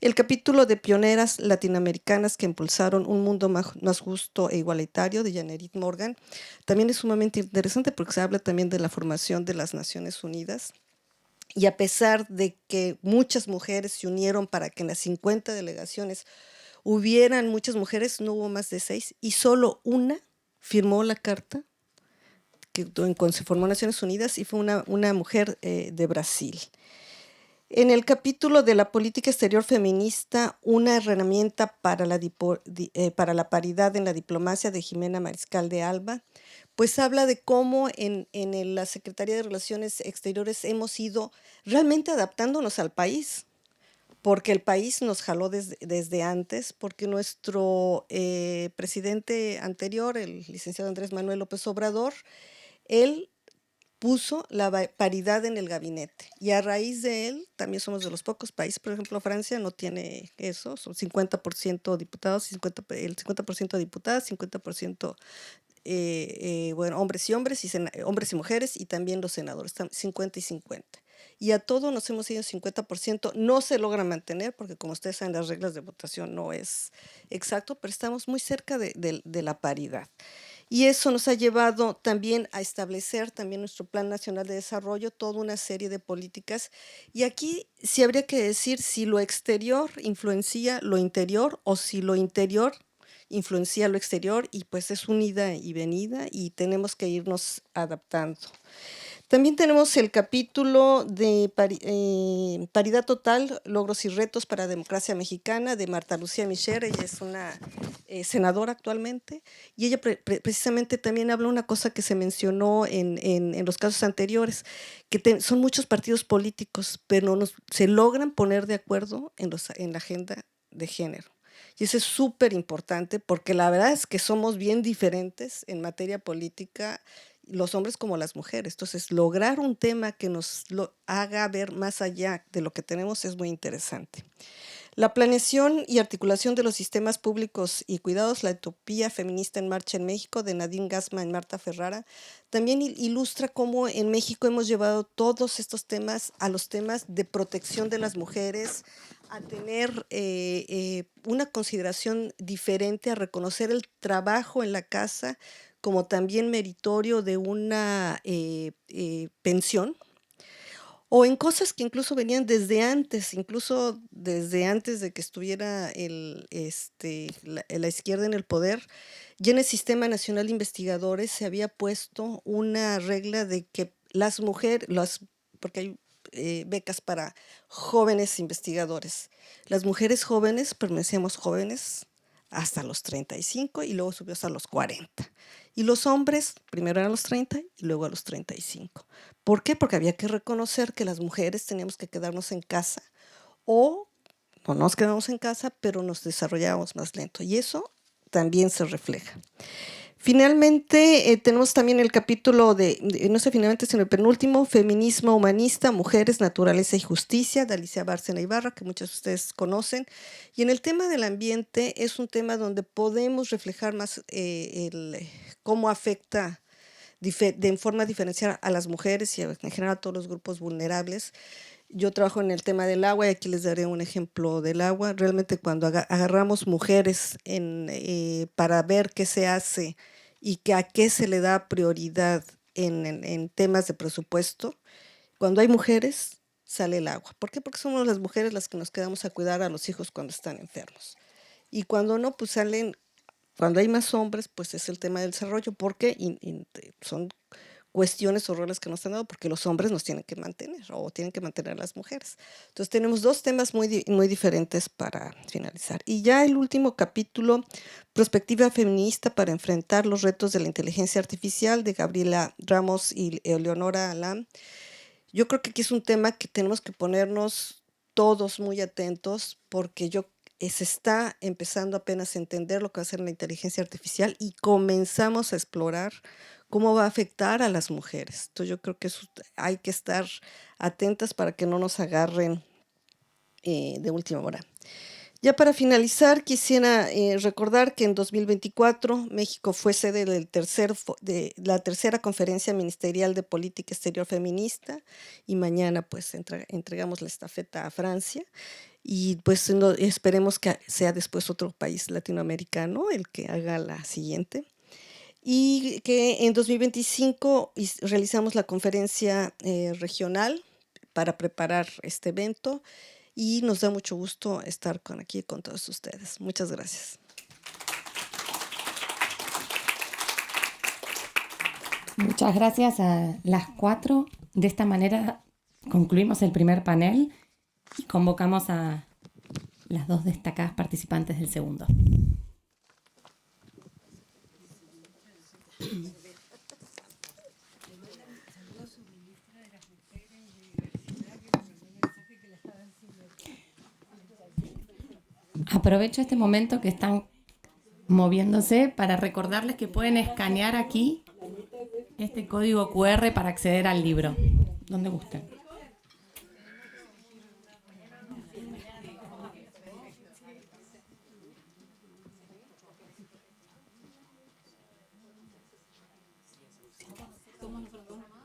El capítulo de pioneras latinoamericanas que impulsaron un mundo más justo e igualitario, de Janerit Morgan, también es sumamente interesante porque se habla también de la formación de las Naciones Unidas. Y a pesar de que muchas mujeres se unieron para que en las 50 delegaciones hubieran muchas mujeres, no hubo más de 6, y solo una firmó la carta cuando se formó Naciones Unidas, y fue una mujer de Brasil. En el capítulo de la política exterior feminista, una herramienta para la paridad en la diplomacia, de Jimena Mariscal de Alba, pues habla de cómo en la Secretaría de Relaciones Exteriores hemos ido realmente adaptándonos al país, porque el país nos jaló desde antes, porque nuestro presidente anterior, el licenciado Andrés Manuel López Obrador, él puso la paridad en el gabinete, y a raíz de él también somos de los pocos países, por ejemplo Francia no tiene eso, son 50% diputados, el 50% diputadas, 50% bueno, hombres y mujeres, y también los senadores, 50 y 50. Y a todo nos hemos ido 50%, no se logra mantener porque, como ustedes saben, las reglas de votación no es exacto, pero estamos muy cerca de la paridad. Y eso nos ha llevado también a establecer también nuestro Plan Nacional de Desarrollo, toda una serie de políticas. Y aquí sí habría que decir si lo exterior influencia lo interior o si lo interior influencia lo exterior, y pues es un ida y venida y tenemos que irnos adaptando. También tenemos el capítulo de Paridad Total, Logros y Retos para la Democracia Mexicana, de Marta Lucía Micher. Ella es una senadora actualmente, y ella precisamente también habla una cosa que se mencionó en los casos anteriores, que son muchos partidos políticos, pero se logran poner de acuerdo en la agenda de género. Y eso es súper importante, porque la verdad es que somos bien diferentes en materia política, los hombres como las mujeres. Entonces, lograr un tema que nos lo haga ver más allá de lo que tenemos es muy interesante. La planeación y articulación de los sistemas públicos y cuidados, la utopía feminista en marcha en México, de Nadine Gassman y Marta Ferrara, también ilustra cómo en México hemos llevado todos estos temas a los temas de protección de las mujeres, a tener una consideración diferente, a reconocer el trabajo en la casa como también meritorio de una pensión, o en cosas que incluso venían desde antes de que estuviera la izquierda en el poder. Ya en el Sistema Nacional de Investigadores se había puesto una regla de que las mujeres, porque hay becas para jóvenes investigadores, las mujeres jóvenes permanecíamos jóvenes hasta los 35 y luego subió hasta los 40. Y los hombres primero eran los 30 y luego a los 35. ¿Por qué? Porque había que reconocer que las mujeres teníamos que quedarnos en casa, o no nos quedamos en casa, pero nos desarrollábamos más lento, y eso también se refleja. Finalmente, tenemos también el capítulo no sé finalmente, sino el penúltimo, Feminismo Humanista, Mujeres, Naturaleza y Justicia, de Alicia Bárcena Ibarra, que muchos de ustedes conocen. Y en el tema del ambiente es un tema donde podemos reflejar más cómo afecta de forma diferencial a las mujeres y en general a todos los grupos vulnerables. Yo trabajo en el tema del agua y aquí les daré un ejemplo del agua. Realmente cuando agarramos mujeres para ver qué se hace y a qué se le da prioridad en temas de presupuesto, cuando hay mujeres sale el agua. ¿Por qué? Porque somos las mujeres las que nos quedamos a cuidar a los hijos cuando están enfermos. Y cuando no, pues salen cuando hay más hombres, pues es el tema del desarrollo, porque son cuestiones o roles que nos han dado, porque los hombres nos tienen que mantener o tienen que mantener a las mujeres. Entonces tenemos dos temas muy diferentes para finalizar. Y ya el último capítulo, Perspectiva feminista para enfrentar los retos de la inteligencia artificial, de Gabriela Ramos y Eleonora Alam. Yo creo que aquí es un tema que tenemos que ponernos todos muy atentos, porque se está empezando apenas a entender lo que va a ser la inteligencia artificial y comenzamos a explorar cómo va a afectar a las mujeres. Entonces yo creo que hay que estar atentas para que no nos agarren de última hora. Ya para finalizar, quisiera recordar que en 2024 México fue sede de la tercera conferencia ministerial de política exterior feminista, y mañana pues entregamos la estafeta a Francia, y pues esperemos que sea después otro país latinoamericano el que haga la siguiente. Y que en 2025 realizamos la conferencia regional para preparar este evento, y nos da mucho gusto estar aquí con todos ustedes. Muchas gracias. Muchas gracias a las 4. De esta manera concluimos el primer panel y convocamos a las 2 destacadas participantes del segundo. Aprovecho este momento que están moviéndose para recordarles que pueden escanear aquí este código QR para acceder al libro, donde gusten.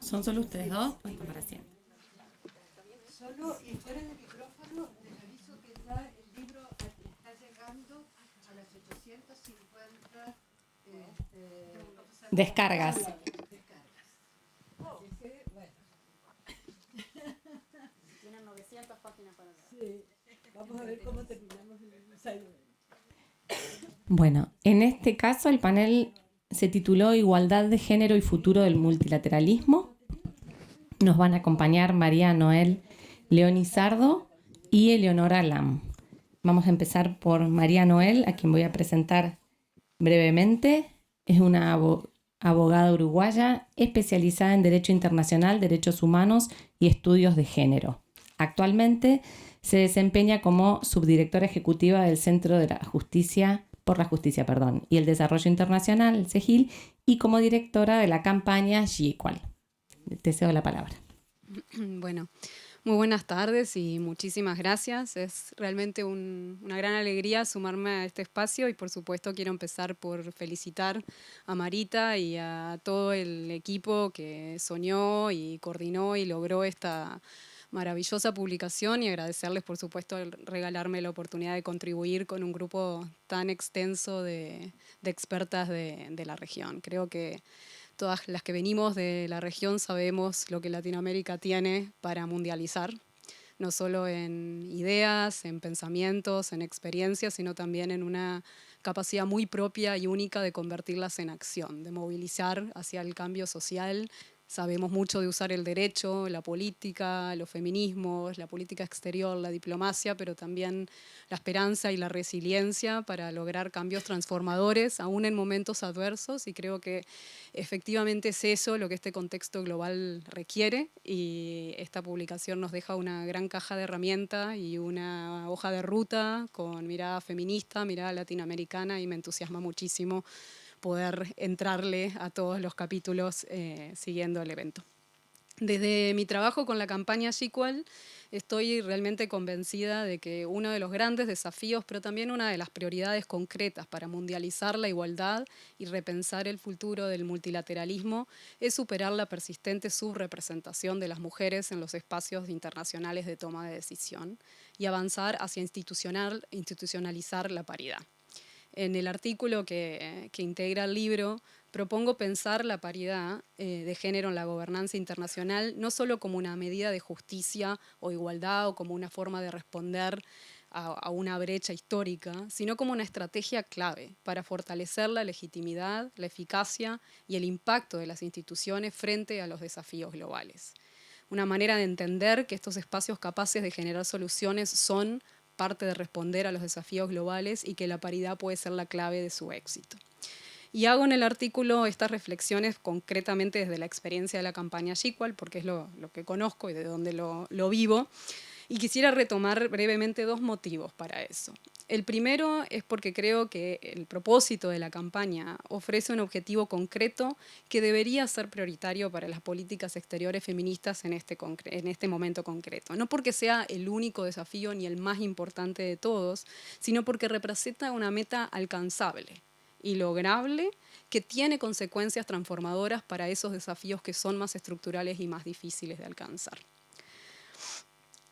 ¿Son solo ustedes dos? Pues para siempre. Solo y fuera de micrófono, les aviso que ya el libro está llegando a las 850 Descargas. Así que, bueno. Tienen 900 páginas para leer. Sí, vamos a ver cómo terminamos el ensayo. Bueno, en este caso el panel se tituló Igualdad de Género y Futuro del Multilateralismo. Nos van a acompañar María Noel León Sardo y Eleonora Lam. Vamos a empezar por María Noel, a quien voy a presentar brevemente. Es una abogada uruguaya especializada en Derecho Internacional, Derechos Humanos y Estudios de Género. Actualmente se desempeña como subdirectora ejecutiva del Centro de la Justicia y el Desarrollo Internacional, el CEGIL, y como directora de la campaña G-Equal. Te cedo la palabra. Bueno, muy buenas tardes y muchísimas gracias. Es realmente una gran alegría sumarme a este espacio y por supuesto quiero empezar por felicitar a Marita y a todo el equipo que soñó y coordinó y logró esta maravillosa publicación, y agradecerles por supuesto el regalarme la oportunidad de contribuir con un grupo tan extenso de expertas de la región. Creo que todas las que venimos de la región sabemos lo que Latinoamérica tiene para mundializar, no solo en ideas, en pensamientos, en experiencias, sino también en una capacidad muy propia y única de convertirlas en acción, de movilizar hacia el cambio social. Sabemos mucho de usar el derecho, la política, los feminismos, la política exterior, la diplomacia, pero también la esperanza y la resiliencia para lograr cambios transformadores, aún en momentos adversos, y creo que efectivamente es eso lo que este contexto global requiere, y esta publicación nos deja una gran caja de herramientas y una hoja de ruta con mirada feminista, mirada latinoamericana, y me entusiasma muchísimo poder entrarle a todos los capítulos siguiendo el evento. Desde mi trabajo con la campaña G-Equal estoy realmente convencida de que uno de los grandes desafíos, pero también una de las prioridades concretas para mundializar la igualdad y repensar el futuro del multilateralismo es superar la persistente subrepresentación de las mujeres en los espacios internacionales de toma de decisión y avanzar hacia institucionalizar la paridad. En el artículo que integra el libro, propongo pensar la paridad de género en la gobernanza internacional no solo como una medida de justicia o igualdad o como una forma de responder a una brecha histórica, sino como una estrategia clave para fortalecer la legitimidad, la eficacia y el impacto de las instituciones frente a los desafíos globales. Una manera de entender que estos espacios capaces de generar soluciones son parte de responder a los desafíos globales y que la paridad puede ser la clave de su éxito. Y hago en el artículo estas reflexiones concretamente desde la experiencia de la campaña Equal, porque es lo que conozco y de donde lo vivo. Y quisiera retomar brevemente 2 motivos para eso. El primero es porque creo que el propósito de la campaña ofrece un objetivo concreto que debería ser prioritario para las políticas exteriores feministas en este momento concreto. No porque sea el único desafío ni el más importante de todos, sino porque representa una meta alcanzable y lograble que tiene consecuencias transformadoras para esos desafíos que son más estructurales y más difíciles de alcanzar.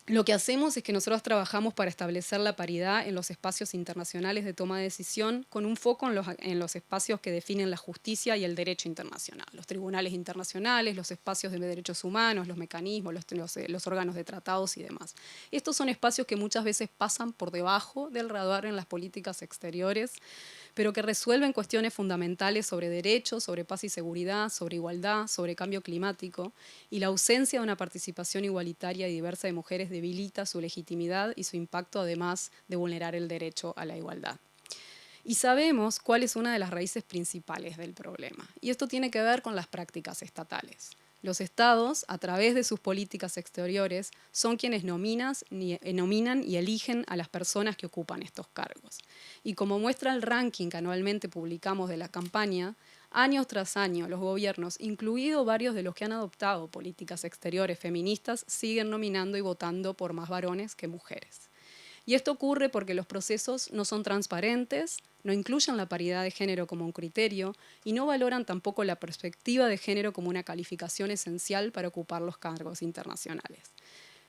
Lo que hacemos es que nosotros trabajamos para establecer la paridad en los espacios internacionales de toma de decisión con un foco en los espacios que definen la justicia y el derecho internacional, los tribunales internacionales, los espacios de derechos humanos, los mecanismos, los órganos de tratados y demás. Estos son espacios que muchas veces pasan por debajo del radar en las políticas exteriores, pero que resuelven cuestiones fundamentales sobre derechos, sobre paz y seguridad, sobre igualdad, sobre cambio climático, y la ausencia de una participación igualitaria y diversa de mujeres debilita su legitimidad y su impacto, además de vulnerar el derecho a la igualdad. Y sabemos cuál es una de las raíces principales del problema, y esto tiene que ver con las prácticas estatales. Los estados, a través de sus políticas exteriores, son quienes nominan y eligen a las personas que ocupan estos cargos. Y como muestra el ranking que anualmente publicamos de la campaña, año tras año los gobiernos, incluidos varios de los que han adoptado políticas exteriores feministas, siguen nominando y votando por más varones que mujeres. Y esto ocurre porque los procesos no son transparentes, no incluyen la paridad de género como un criterio y no valoran tampoco la perspectiva de género como una calificación esencial para ocupar los cargos internacionales.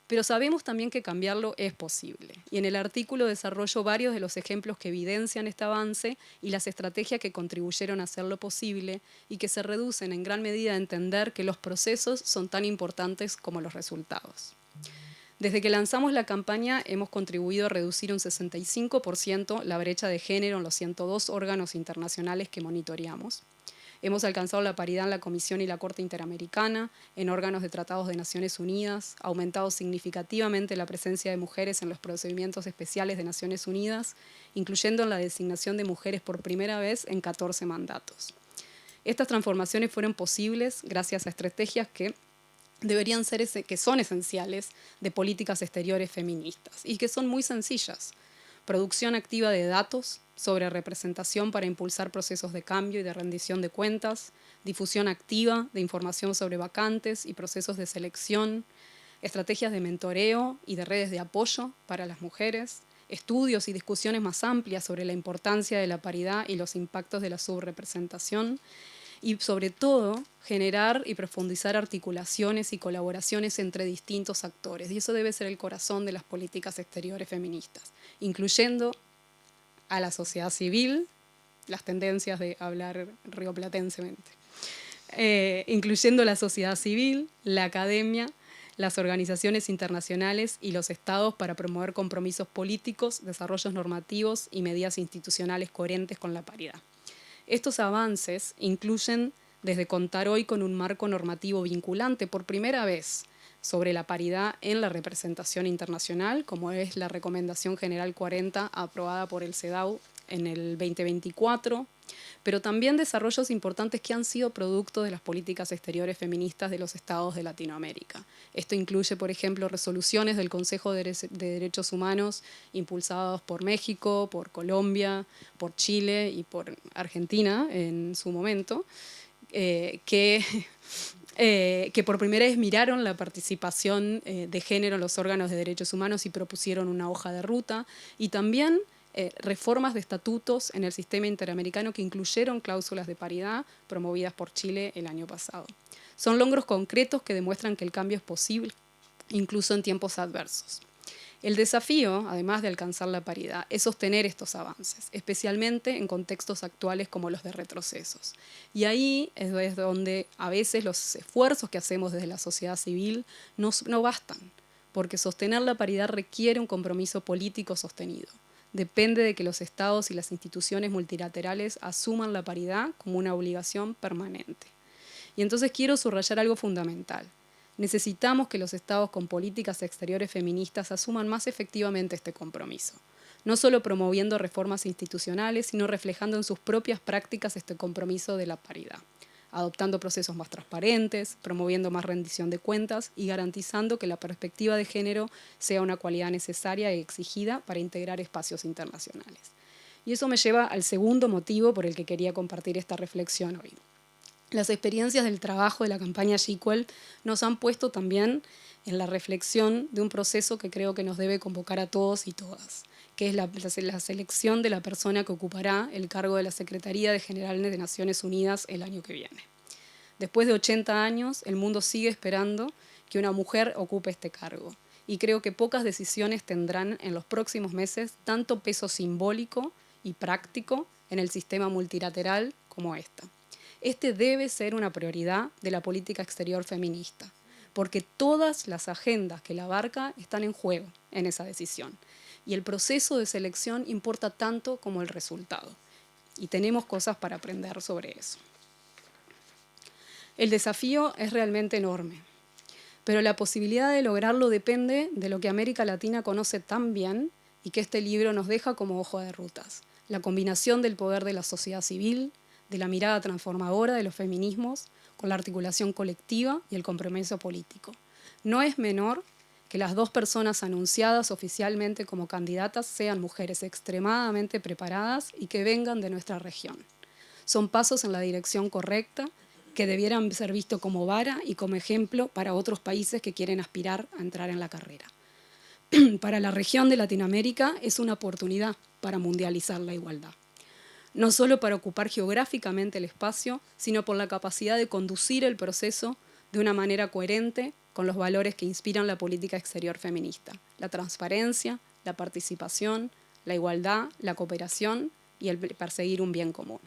Pero sabemos también que cambiarlo es posible. Y en el artículo desarrollo varios de los ejemplos que evidencian este avance y las estrategias que contribuyeron a hacerlo posible y que se reducen en gran medida a entender que los procesos son tan importantes como los resultados. Desde que lanzamos la campaña hemos contribuido a reducir un 65% la brecha de género en los 102 órganos internacionales que monitoreamos. Hemos alcanzado la paridad en la Comisión y la Corte Interamericana, en órganos de tratados de Naciones Unidas, aumentado significativamente la presencia de mujeres en los procedimientos especiales de Naciones Unidas, incluyendo en la designación de mujeres por primera vez en 14 mandatos. Estas transformaciones fueron posibles gracias a estrategias que son esenciales de políticas exteriores feministas y que son muy sencillas. Producción activa de datos sobre representación para impulsar procesos de cambio y de rendición de cuentas, difusión activa de información sobre vacantes y procesos de selección, estrategias de mentoreo y de redes de apoyo para las mujeres, estudios y discusiones más amplias sobre la importancia de la paridad y los impactos de la subrepresentación, y sobre todo generar y profundizar articulaciones y colaboraciones entre distintos actores. Y eso debe ser el corazón de las políticas exteriores feministas, incluyendo a la sociedad civil, las tendencias de hablar rioplatensemente, incluyendo la sociedad civil, la academia, las organizaciones internacionales y los estados para promover compromisos políticos, desarrollos normativos y medidas institucionales coherentes con la paridad. Estos avances incluyen desde contar hoy con un marco normativo vinculante por primera vez sobre la paridad en la representación internacional, como es la Recomendación General 40 aprobada por el CEDAW en el 2024, pero también desarrollos importantes que han sido producto de las políticas exteriores feministas de los estados de Latinoamérica. Esto incluye, por ejemplo, resoluciones del Consejo de Derechos Humanos impulsados por México, por Colombia, por Chile y por Argentina en su momento, que por primera vez miraron la participación de género en los órganos de derechos humanos y propusieron una hoja de ruta, y también reformas de estatutos en el sistema interamericano que incluyeron cláusulas de paridad promovidas por Chile el año pasado. Son logros concretos que demuestran que el cambio es posible, incluso en tiempos adversos. El desafío, además de alcanzar la paridad, es sostener estos avances, especialmente en contextos actuales como los de retrocesos. Y ahí es donde a veces los esfuerzos que hacemos desde la sociedad civil no bastan, porque sostener la paridad requiere un compromiso político sostenido. Depende de que los estados y las instituciones multilaterales asuman la paridad como una obligación permanente. Y entonces quiero subrayar algo fundamental. Necesitamos que los estados con políticas exteriores feministas asuman más efectivamente este compromiso, no solo promoviendo reformas institucionales, sino reflejando en sus propias prácticas este compromiso de la paridad, adoptando procesos más transparentes, promoviendo más rendición de cuentas y garantizando que la perspectiva de género sea una cualidad necesaria y exigida para integrar espacios internacionales. Y eso me lleva al segundo motivo por el que quería compartir esta reflexión hoy. Las experiencias del trabajo de la campaña Equal nos han puesto también en la reflexión de un proceso que creo que nos debe convocar a todos y todas, que es la selección de la persona que ocupará el cargo de la Secretaría General de Naciones Unidas el año que viene. Después de 80 años, el mundo sigue esperando que una mujer ocupe este cargo, y creo que pocas decisiones tendrán en los próximos meses tanto peso simbólico y práctico en el sistema multilateral como esta. Este debe ser una prioridad de la política exterior feminista, porque todas las agendas que la abarca están en juego en esa decisión. Y el proceso de selección importa tanto como el resultado. Y tenemos cosas para aprender sobre eso. El desafío es realmente enorme, pero la posibilidad de lograrlo depende de lo que América Latina conoce tan bien y que este libro nos deja como hoja de rutas: la combinación del poder de la sociedad civil, de la mirada transformadora de los feminismos, con la articulación colectiva y el compromiso político. No es menor que las dos personas anunciadas oficialmente como candidatas sean mujeres extremadamente preparadas y que vengan de nuestra región. Son pasos en la dirección correcta que debieran ser vistos como vara y como ejemplo para otros países que quieren aspirar a entrar en la carrera. Para la región de Latinoamérica es una oportunidad para mundializar la igualdad. No solo para ocupar geográficamente el espacio, sino por la capacidad de conducir el proceso de una manera coherente con los valores que inspiran la política exterior feminista: la transparencia, la participación, la igualdad, la cooperación y el perseguir un bien común.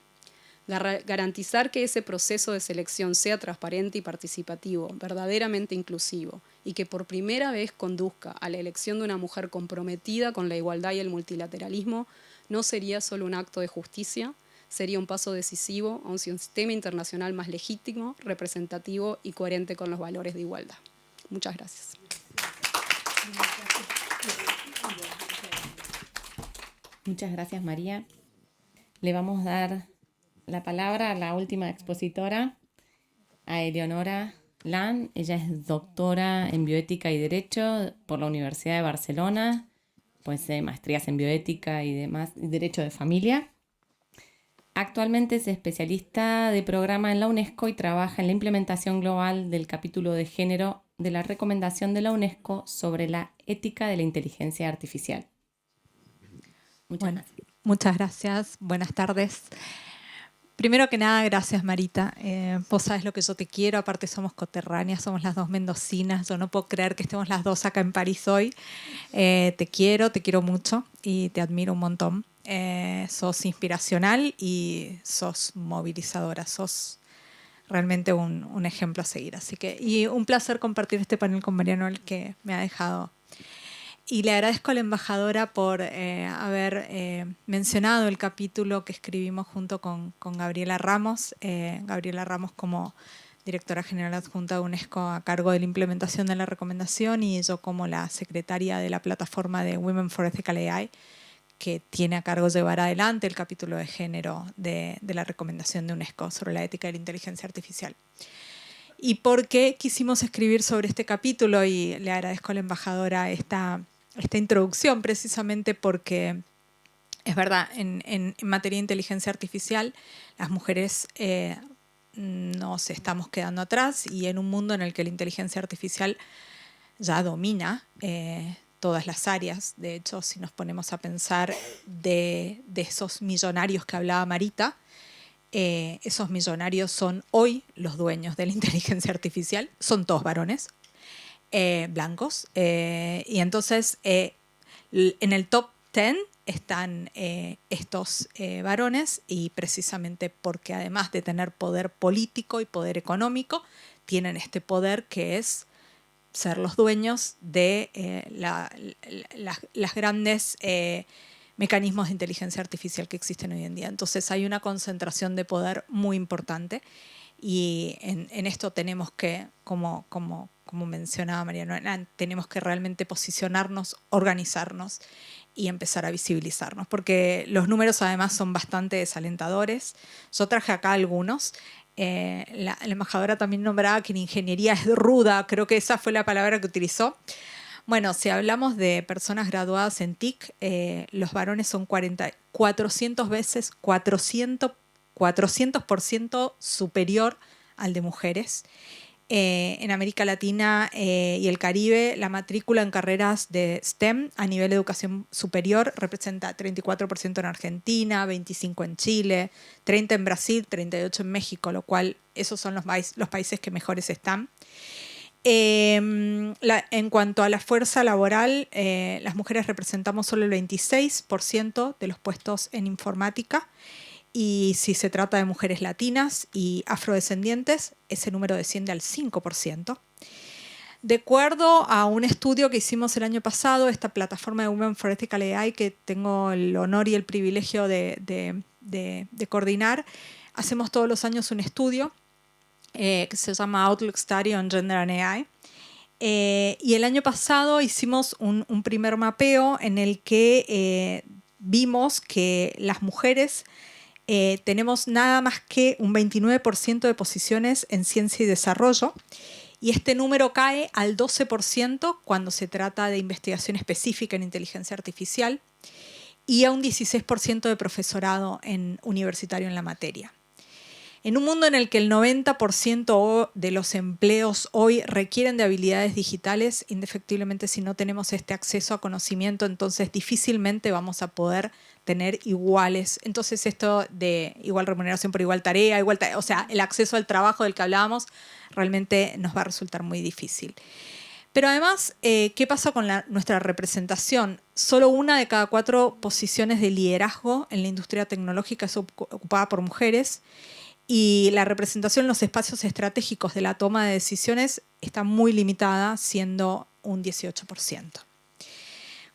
Garantizar que ese proceso de selección sea transparente y participativo, verdaderamente inclusivo, y que por primera vez conduzca a la elección de una mujer comprometida con la igualdad y el multilateralismo, no sería solo un acto de justicia, sería un paso decisivo a un sistema internacional más legítimo, representativo y coherente con los valores de igualdad. Muchas gracias. Muchas gracias, María. Le vamos a dar la palabra a la última expositora, a Eleonora Lan. Ella es doctora en bioética y derecho por la Universidad de Barcelona, posee maestrías en bioética y demás, y derecho de familia. Actualmente es especialista de programa en la UNESCO y trabaja en la implementación global del capítulo de género de la recomendación de la UNESCO sobre la ética de la inteligencia artificial. Muchas gracias. Buenas tardes. Primero que nada, gracias, Marita. Vos sabés lo que yo te quiero, aparte somos coterráneas, somos las dos mendocinas. Yo no puedo creer que estemos las dos acá en París hoy. Te quiero mucho y te admiro un montón. Sos inspiracional y sos movilizadora, sos realmente un ejemplo a seguir. Así que, y un placer compartir este panel con María Noel, que me ha dejado. Y le agradezco a la embajadora por haber mencionado el capítulo que escribimos junto con Gabriela Ramos. Gabriela Ramos como directora general adjunta de UNESCO a cargo de la implementación de la recomendación, y yo como la secretaria de la plataforma de Women for Ethical AI, que tiene a cargo llevar adelante el capítulo de género de la recomendación de UNESCO sobre la ética de la inteligencia artificial. ¿Y por qué quisimos escribir sobre este capítulo? Y le agradezco a la embajadora esta introducción, precisamente porque es verdad, en materia de inteligencia artificial las mujeres nos estamos quedando atrás, y en un mundo en el que la inteligencia artificial ya domina todas las áreas. De hecho, si nos ponemos a pensar de esos millonarios que hablaba Marita, esos millonarios son hoy los dueños de la inteligencia artificial, son todos varones blancos, y entonces en el top 10 están estos varones, y precisamente porque además de tener poder político y poder económico, tienen este poder que es ser los dueños de las grandes mecanismos de inteligencia artificial que existen hoy en día. Entonces hay una concentración de poder muy importante y en esto tenemos que, como mencionaba Mariana, tenemos que realmente posicionarnos, organizarnos y empezar a visibilizarnos, porque los números además son bastante desalentadores. Yo traje acá algunos. La embajadora también nombraba que la ingeniería es ruda, creo que esa fue la palabra que utilizó. Bueno, si hablamos de personas graduadas en TIC, los varones son 400% superior al de mujeres. En América Latina y el Caribe, la matrícula en carreras de STEM a nivel de educación superior representa 34% en Argentina, 25% en Chile, 30% en Brasil, 38% en México, lo cual esos son los países que mejores están. En cuanto a la fuerza laboral, las mujeres representamos solo el 26% de los puestos en informática. Y si se trata de mujeres latinas y afrodescendientes, ese número desciende al 5%. De acuerdo a un estudio que hicimos el año pasado, esta plataforma de Women for Ethical AI, que tengo el honor y el privilegio de coordinar, hacemos todos los años un estudio que se llama Outlook Study on Gender and AI. Y el año pasado hicimos un primer mapeo en el que vimos que las mujeres tenemos nada más que un 29% de posiciones en ciencia y desarrollo, y este número cae al 12% cuando se trata de investigación específica en inteligencia artificial y a un 16% de profesorado universitario en la materia. En un mundo en el que el 90% de los empleos hoy requieren de habilidades digitales, indefectiblemente si no tenemos este acceso a conocimiento, entonces difícilmente vamos a poder tener iguales. Entonces esto de igual remuneración por igual tarea, o sea, el acceso al trabajo del que hablábamos, realmente nos va a resultar muy difícil. Pero además, ¿qué pasa con nuestra representación? Solo 1 de cada 4 posiciones de liderazgo en la industria tecnológica es ocupada por mujeres. Y la representación en los espacios estratégicos de la toma de decisiones está muy limitada, siendo un 18%.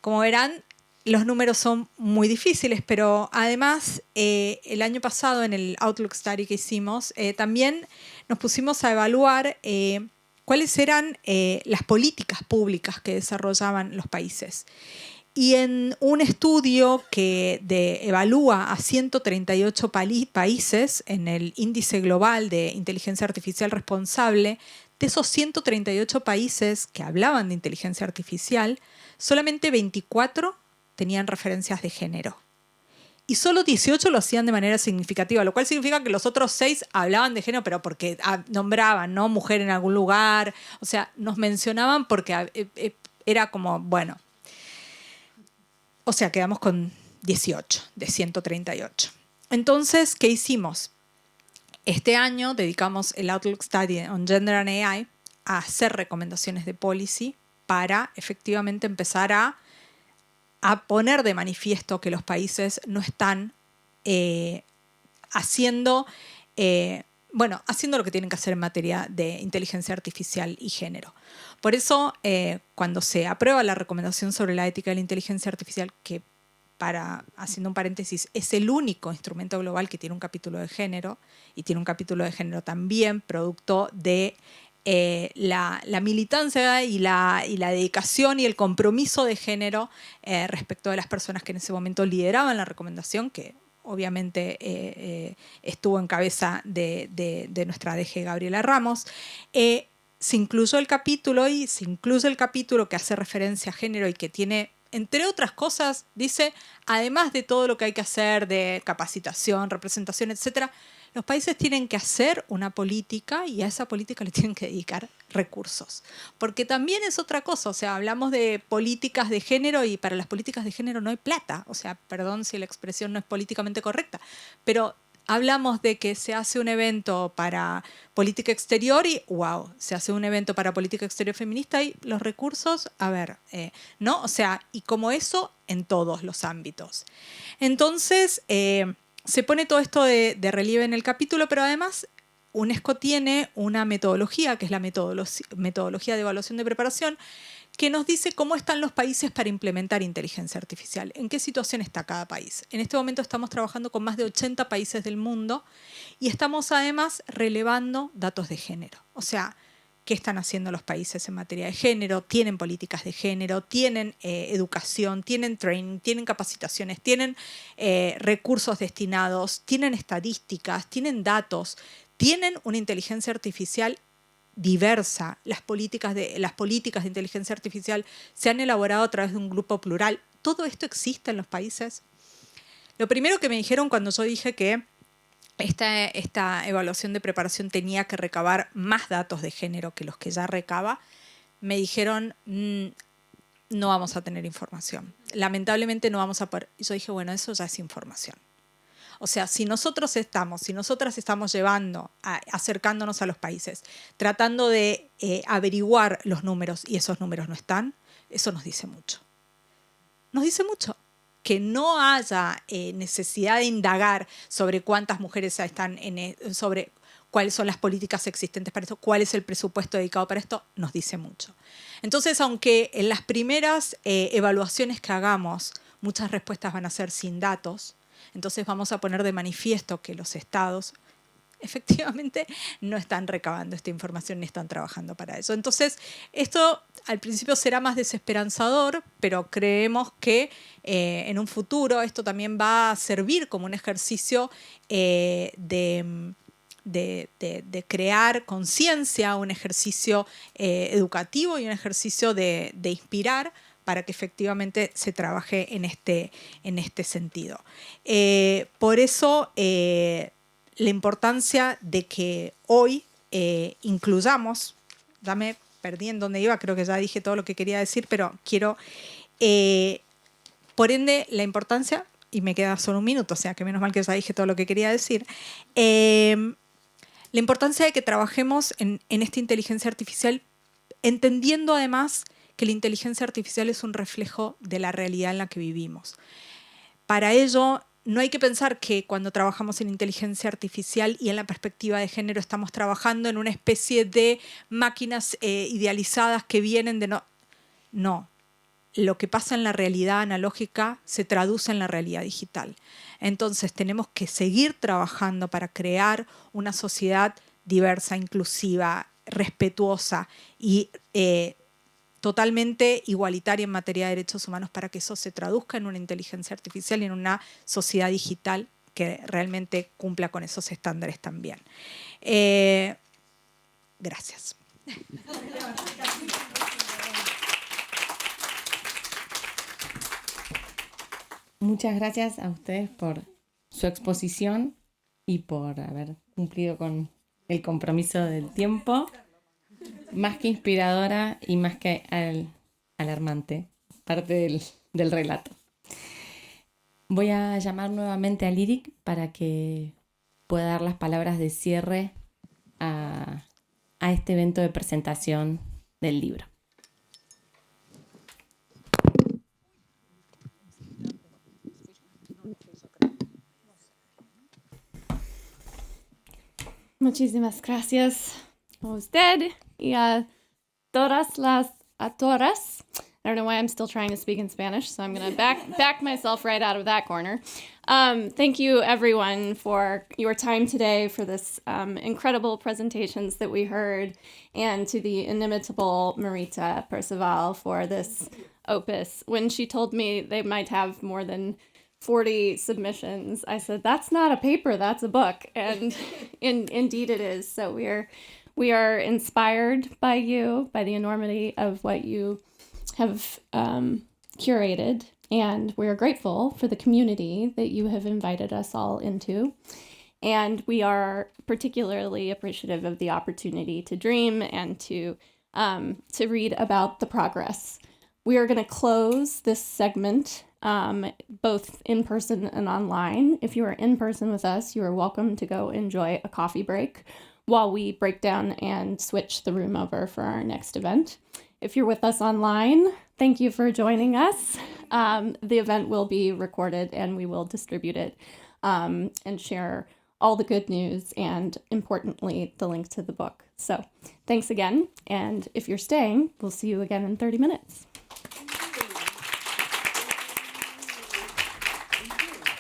Como verán, los números son muy difíciles, pero además el año pasado en el Outlook Study que hicimos, también nos pusimos a evaluar cuáles eran las políticas públicas que desarrollaban los países. Y en un estudio que evalúa a 138 países en el índice global de inteligencia artificial responsable, de esos 138 países que hablaban de inteligencia artificial, solamente 24 tenían referencias de género. Y solo 18 lo hacían de manera significativa, lo cual significa que los otros 6 hablaban de género, pero porque nombraban, ¿no?, mujer en algún lugar. O sea, nos mencionaban porque era como, bueno. O sea, quedamos con 18 de 138. Entonces, ¿qué hicimos? Este año dedicamos el Outlook Study on Gender and AI a hacer recomendaciones de policy para efectivamente empezar a poner de manifiesto que los países no están haciendo lo que tienen que hacer en materia de inteligencia artificial y género. Por eso, cuando se aprueba la recomendación sobre la ética de la inteligencia artificial, que, haciendo un paréntesis, es el único instrumento global que tiene un capítulo de género, y tiene un capítulo de género también producto de la militancia y la dedicación y el compromiso de género respecto de las personas que en ese momento lideraban la recomendación, que obviamente estuvo en cabeza de nuestra DG Gabriela Ramos. Se incluyó el capítulo que hace referencia a género y que tiene, entre otras cosas, dice, además de todo lo que hay que hacer de capacitación, representación, etcétera, los países tienen que hacer una política y a esa política le tienen que dedicar recursos. Porque también es otra cosa, o sea, hablamos de políticas de género y para las políticas de género no hay plata. O sea, perdón si la expresión no es políticamente correcta, pero hablamos de que se hace un evento para política exterior y ¡wow! Se hace un evento para política exterior feminista y los recursos, ¿no? O sea, y como eso en todos los ámbitos. Entonces, se pone todo esto de relieve en el capítulo, pero además UNESCO tiene una metodología, que es la metodología de evaluación de preparación, que nos dice cómo están los países para implementar inteligencia artificial, en qué situación está cada país. En este momento estamos trabajando con más de 80 países del mundo y estamos además relevando datos de género. O sea, qué están haciendo los países en materia de género, tienen políticas de género, tienen educación, tienen training, tienen capacitaciones, tienen recursos destinados, tienen estadísticas, tienen datos, tienen una inteligencia artificial diversa. Las políticas de inteligencia artificial se han elaborado a través de un grupo plural. ¿Todo esto existe en los países? Lo primero que me dijeron cuando yo dije que esta evaluación de preparación tenía que recabar más datos de género que los que ya recaba, me dijeron, no vamos a tener información. Lamentablemente no vamos a poder. Y yo dije, bueno, eso ya es información. O sea, si nosotras estamos acercándonos a los países, tratando de averiguar los números y esos números no están, eso nos dice mucho. Nos dice mucho. Que no haya necesidad de indagar sobre cuántas mujeres están, sobre cuáles son las políticas existentes para esto, cuál es el presupuesto dedicado para esto, nos dice mucho. Entonces, aunque en las primeras evaluaciones que hagamos, muchas respuestas van a ser sin datos, entonces vamos a poner de manifiesto que los estados efectivamente no están recabando esta información ni están trabajando para eso. Entonces, esto al principio será más desesperanzador, pero creemos que en un futuro esto también va a servir como un ejercicio de crear conciencia, un ejercicio educativo y un ejercicio de inspirar para que efectivamente se trabaje en este sentido. Por eso, la importancia de que hoy incluyamos, ya me perdí en dónde iba, creo que ya dije todo lo que quería decir, pero quiero, por ende, la importancia, y me queda solo un minuto, o sea que menos mal que ya dije todo lo que quería decir, la importancia de que trabajemos en esta inteligencia artificial, entendiendo además que la inteligencia artificial es un reflejo de la realidad en la que vivimos. Para ello, no hay que pensar que cuando trabajamos en inteligencia artificial y en la perspectiva de género estamos trabajando en una especie de máquinas idealizadas que vienen de no. No. Lo que pasa en la realidad analógica se traduce en la realidad digital. Entonces tenemos que seguir trabajando para crear una sociedad diversa, inclusiva, respetuosa y totalmente igualitaria en materia de derechos humanos para que eso se traduzca en una inteligencia artificial y en una sociedad digital que realmente cumpla con esos estándares también. Gracias. Muchas gracias a ustedes por su exposición y por haber cumplido con el compromiso del tiempo. Más que inspiradora y más que alarmante, parte del relato. Voy a llamar nuevamente a Lyric para que pueda dar las palabras de cierre a este evento de presentación del libro. Muchísimas gracias a usted y a todas las autoras. I don't know why I'm still trying to speak in Spanish, so I'm going to back myself right out of that corner. Thank you, everyone, for your time today, for this incredible presentations that we heard, and to the inimitable Marita Percival for this opus. When she told me they might have more than 40 submissions, I said, that's not a paper, that's a book. And indeed it is. So we are inspired by you, by the enormity of what you have curated, and we are grateful for the community that you have invited us all into. And we are particularly appreciative of the opportunity to dream and to read about the progress. We are going to close this segment both in person and online. If you are in person with us, you are welcome to go enjoy a coffee break while we break down and switch the room over for our next event. If you're with us online, thank you for joining us. The event will be recorded and we will distribute it and share all the good news and, importantly, the link to the book. So thanks again. And if you're staying, we'll see you again in 30 minutes.